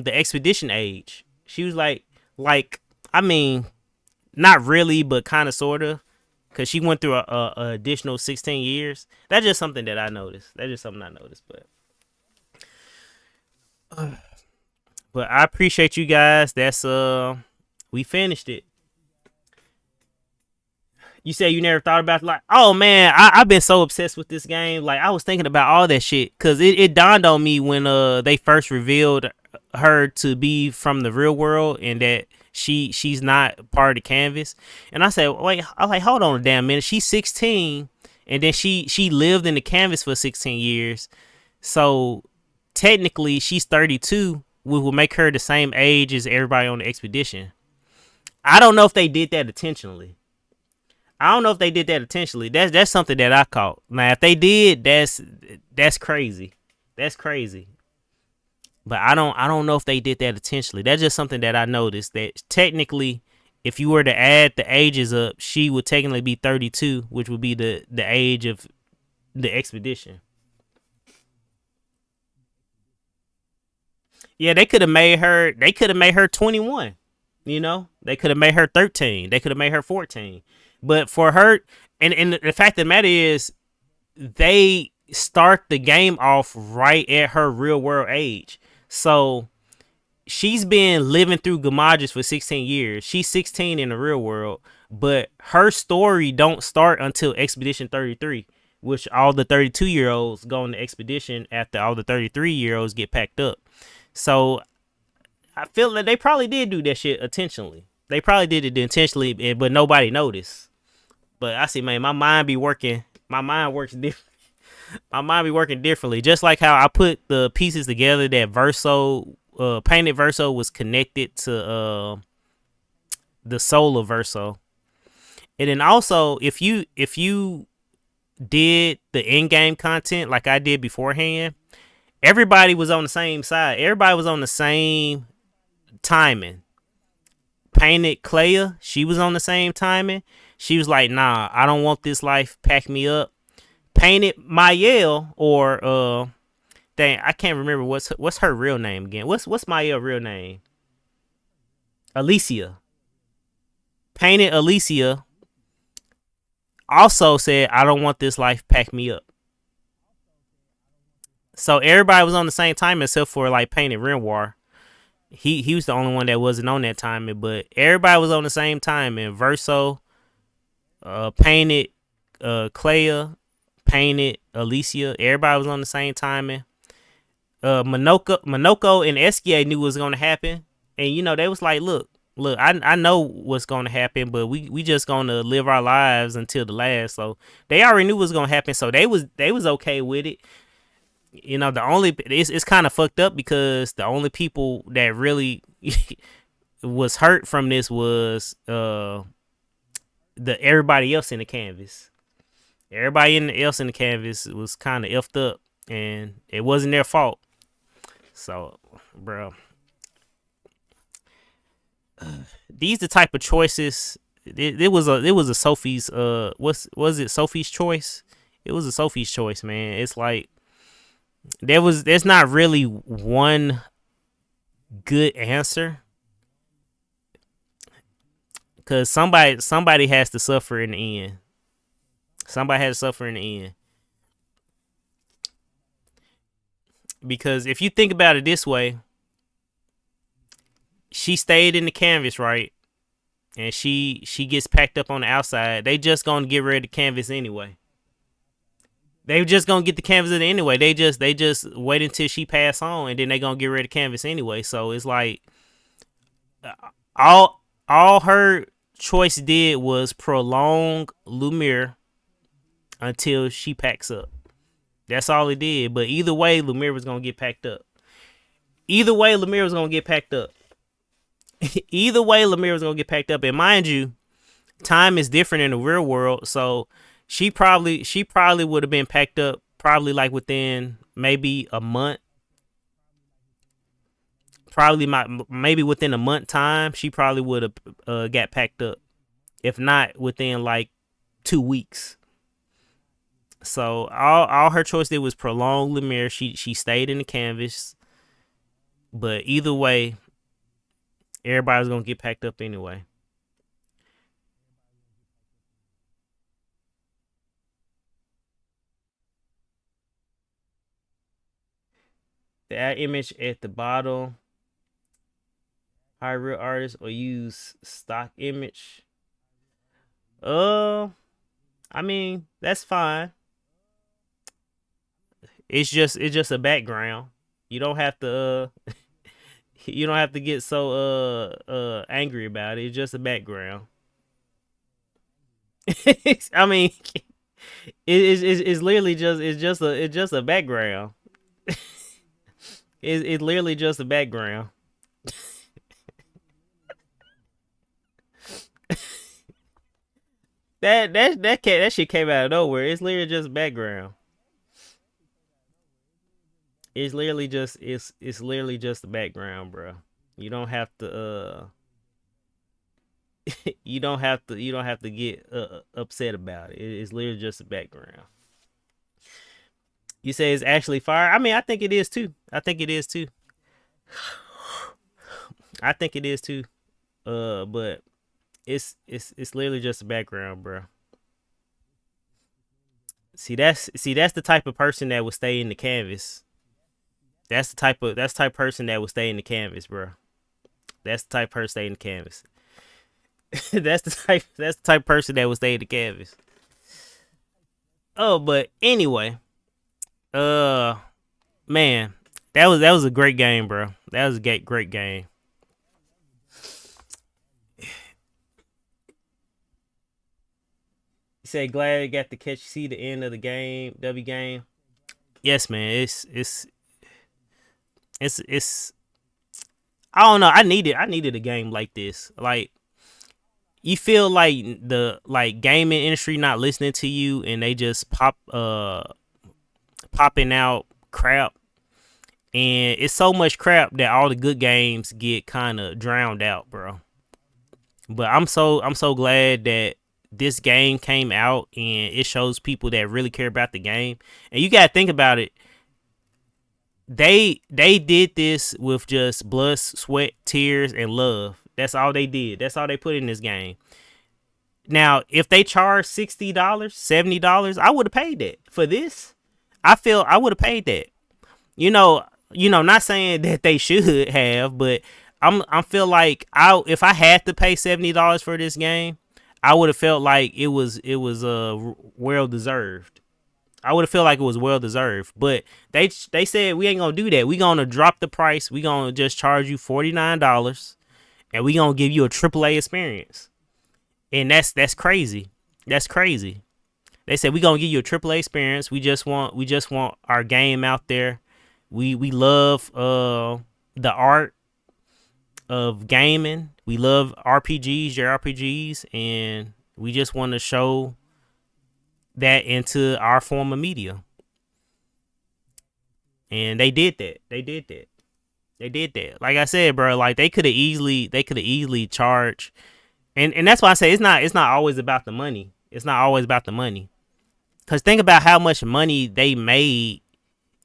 expedition age. She was like I mean, not really, but kind of sort of, because she went through a additional 16 years. That's just something that I noticed. But I appreciate you guys. That's we finished it. You say you never thought about, like, oh man, I've been so obsessed with this game. Like, I was thinking about all that shit because it dawned on me when they first revealed her to be from the real world and that she's not part of the canvas. And I said, wait, I was like, hold on a damn minute. She's 16, and then she lived in the canvas for 16 years. So technically, she's 32, which will make her the same age as everybody on the expedition. I don't know if they did that intentionally. That's something that I caught. Now, if they did, that's crazy. That's crazy. But I don't know if they did that intentionally. That's just something that I noticed, that technically, if you were to add the ages up, she would technically be 32, which would be the age of the expedition. Yeah, they could have made her 21. You know, they could have made her 13. They could have made her 14. But for her, and the fact of the matter is, they start the game off right at her real world age. So she's been living through Gamages for 16 years. She's 16 in the real world, but her story don't start until Expedition 33, which all the 32-year-olds go on the expedition after all the 33-year-olds get packed up. So I feel that they probably did do that shit intentionally. They probably did it intentionally, but nobody noticed. But I see, man, my mind works different. My mind be working differently. Just like how I put the pieces together that Verso, Painted Verso was connected to the soul of Verso. And then also, if you did the in-game content like I did beforehand, everybody was on the same side. Everybody was on the same timing. Painted Clea, she was on the same timing. She was like, nah, I don't want this life, pack me up. Painted Mayel, or dang, I can't remember what's her real name again. What's Mayel's real name? Alicia. Painted Alicia also said, I don't want this life, pack me up. So everybody was on the same time except for like Painted Renoir. He was the only one that wasn't on that timing, but everybody was on the same time. And Verso, painted Clea, painted Alicia. Everybody was on the same timing. Monoko and Eskia knew what was gonna happen, and you know they was like, look, I know what's gonna happen, but we just gonna live our lives until the last. So they already knew what was gonna happen, so they was okay with it. You know, it's kind of fucked up because the only people that really was hurt from this was everybody else in the canvas. Everybody else in the canvas was kind of effed up, and it wasn't their fault. So, bro, these the type of choices. It was a Sophie's. Was it Sophie's choice? It was a Sophie's choice, man. It's like there's not really one good answer, because somebody has to suffer in the end. Somebody has to suffer in the end. Because if you think about it this way, she stayed in the canvas, right? And she gets packed up on the outside. They just gonna get rid of the canvas anyway. They just gonna get the canvas in anyway. They just wait until she pass on, and then they gonna get rid of the canvas anyway. So it's like all her choice did was prolong Lumiere until she packs up. That's all it did. But either way, Lumiere was gonna get packed up. Either way, Lumiere was gonna get packed up. Either way, Lumiere was gonna get packed up. And mind you, time is different in the real world, so she probably would have been packed up probably like within maybe a month. Maybe within a month time, she probably would have got packed up. If not within like 2 weeks. So all her choice did was prolong Lumiere. She stayed in the canvas. But either way, everybody's gonna get packed up anyway. That image at the bottom, hire real artists or use stock image. I mean, that's fine. It's just a background. You don't have to you don't have to get so angry about it. It's just a background. I mean, it's literally just a background. It's literally just a background. That shit came out of nowhere. It's literally just background. It's literally just the background, bro. You don't have to you don't have to get upset about it. It's literally just the background. You say it's actually fire. I mean, I think it is too. I think it is too. But it's literally just the background, bro. See, that's the type of person that would stay in the canvas. That's the type of person that would stay in the canvas, bro. That's the type of person stay in the canvas. That's the type of person that would stay in the canvas. Oh, but anyway, man, that was a great game, bro. That was a great game. You say glad you got to see the end of the game, W game. Yes, man. It's I don't know. I needed a game like this. Like, you feel like the gaming industry not listening to you, and they just popping out crap, and it's so much crap that all the good games get kind of drowned out, bro. But I'm so glad that this game came out, and it shows people that really care about the game. And you gotta think about it. They did this with just blood, sweat, tears, and love. That's all they did. That's all they put in this game. Now, if they charged $60, $70, I would have paid that for this. I feel I would have paid that. You know, not saying that they should have, but I feel like if I had to pay $70 for this game, I would have felt like it was well deserved. I would have felt like it was well deserved. But they said we ain't gonna do that. We gonna drop the price. We gonna just charge you $49, and we gonna give you a AAA experience. And that's crazy. That's crazy. They said we gonna give you a AAA experience. We just want our game out there. We love the art of gaming. We love RPGs, JRPGs, and we just want to show that into our form of media. And they did that. They did that. Like I said, bro, like they could have easily charged. And that's why I say it's not always about the money. It's not always about the money. Cause think about how much money they made,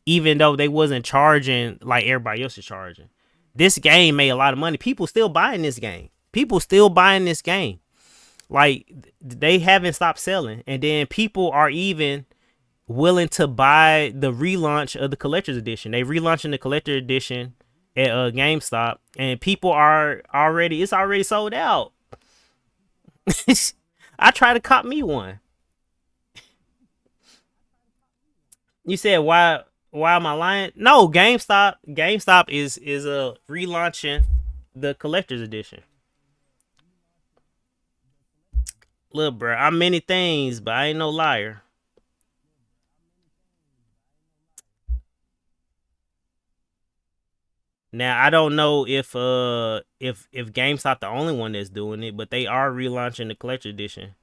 even though they wasn't charging like everybody else is charging. This game made a lot of money. People still buying this game. Like they haven't stopped selling, and then people are even willing to buy the relaunch of the collector's edition. They relaunching the collector edition at GameStop, and people it's already sold out. I tried to cop me one. You said why am I lying? No, GameStop is relaunching the collector's edition. Look, bro, I'm many things, but I ain't no liar. Now I don't know if GameStop the only one that's doing it, but they are relaunching the collector's edition.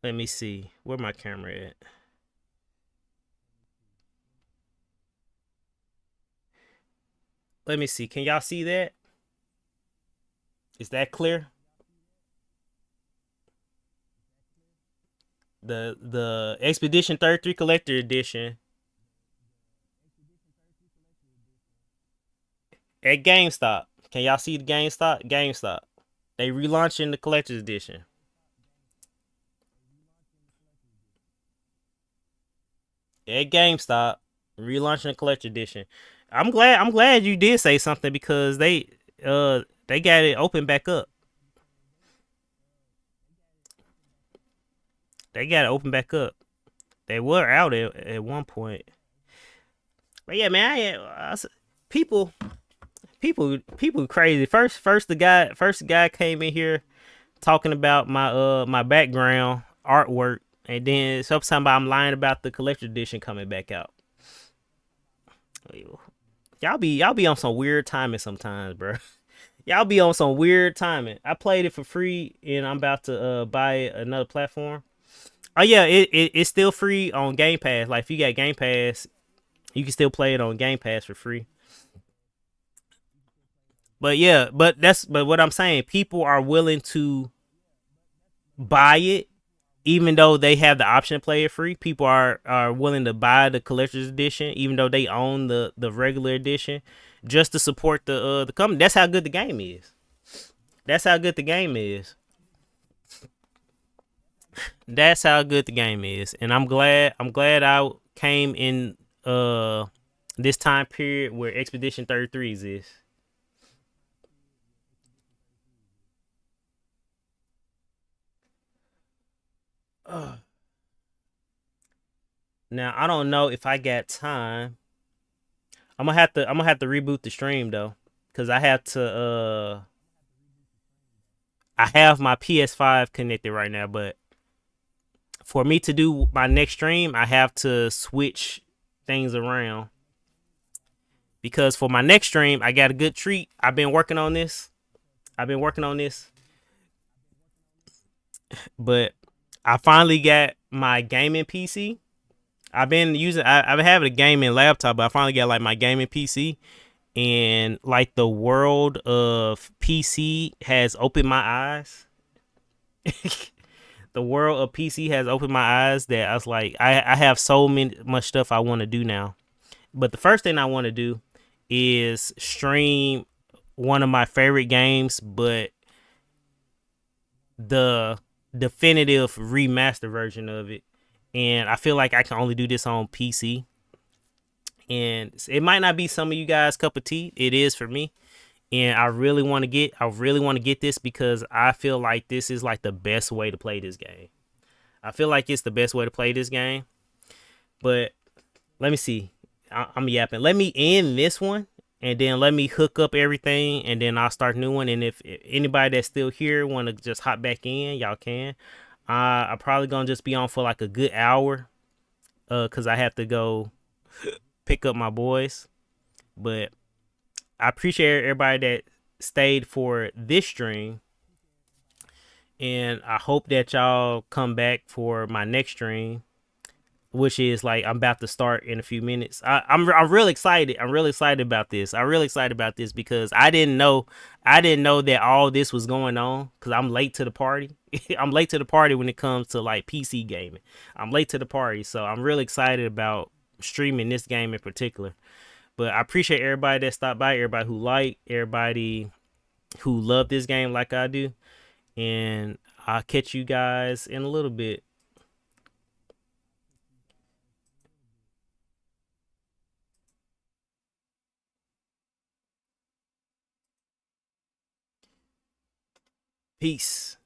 Let me see. Where my camera at? Let me see. Can y'all see that? Is that clear? The Expedition 33 Collector Edition at GameStop. Can y'all see the GameStop? GameStop. They relaunching the Collector's Edition. At GameStop, relaunching the Collector Edition. I'm glad you did say something, because they got it open back up. They got it open back up. They were out at one point. But yeah, man, people crazy. First the guy came in here talking about my background artwork, and then sometimes I'm lying about the collector edition coming back out. Y'all be on some weird timing sometimes, bro. Y'all be on some weird timing. I played it for free, and I'm about to buy another platform. Oh yeah, it's still free on Game Pass. Like if you got Game Pass, you can still play it on Game Pass for free. But yeah, but what I'm saying, people are willing to buy it, even though they have the option to play it free. People are willing to buy the collector's edition, even though they own the regular edition, just to support the company. That's how good the game is. That's how good the game is. That's how good the game is, and I'm glad I came in this time period where Expedition 33 is. Now I don't know if I got time. I'm gonna have to reboot the stream though, cause I have my PS5 connected right now, but for me to do my next stream, I have to switch things around, because for my next stream, I got a good treat. I've been working on this, but I finally got my gaming PC. I've been having a gaming laptop, but I finally got like my gaming PC, and like the world of PC has opened my eyes. the world of PC has opened my eyes that I was like, I have so much stuff I want to do now. But the first thing I want to do is stream one of my favorite games, but the definitive remaster version of it. And I feel like I can only do this on PC. And it might not be some of you guys' cup of tea. It is for me. And I really want to get this because I feel like this is like the best way to play this game. I feel like it's the best way to play this game. But let me see. I'm yapping. Let me end this one and then let me hook up everything and then I'll start a new one. And if anybody that's still here want to just hop back in, y'all can. I'm probably going to just be on for like a good hour because I have to go pick up my boys. But I appreciate everybody that stayed for this stream. And I hope that y'all come back for my next stream, which is like I'm about to start in a few minutes. I'm really excited. I'm really excited about this. I'm really excited about this because I didn't know that all this was going on because I'm late to the party. I'm late to the party when it comes to like PC gaming. I'm late to the party, so I'm really excited about streaming this game in particular. But I appreciate everybody that stopped by, everybody who liked, everybody who loved this game like I do. And I'll catch you guys in a little bit. Peace.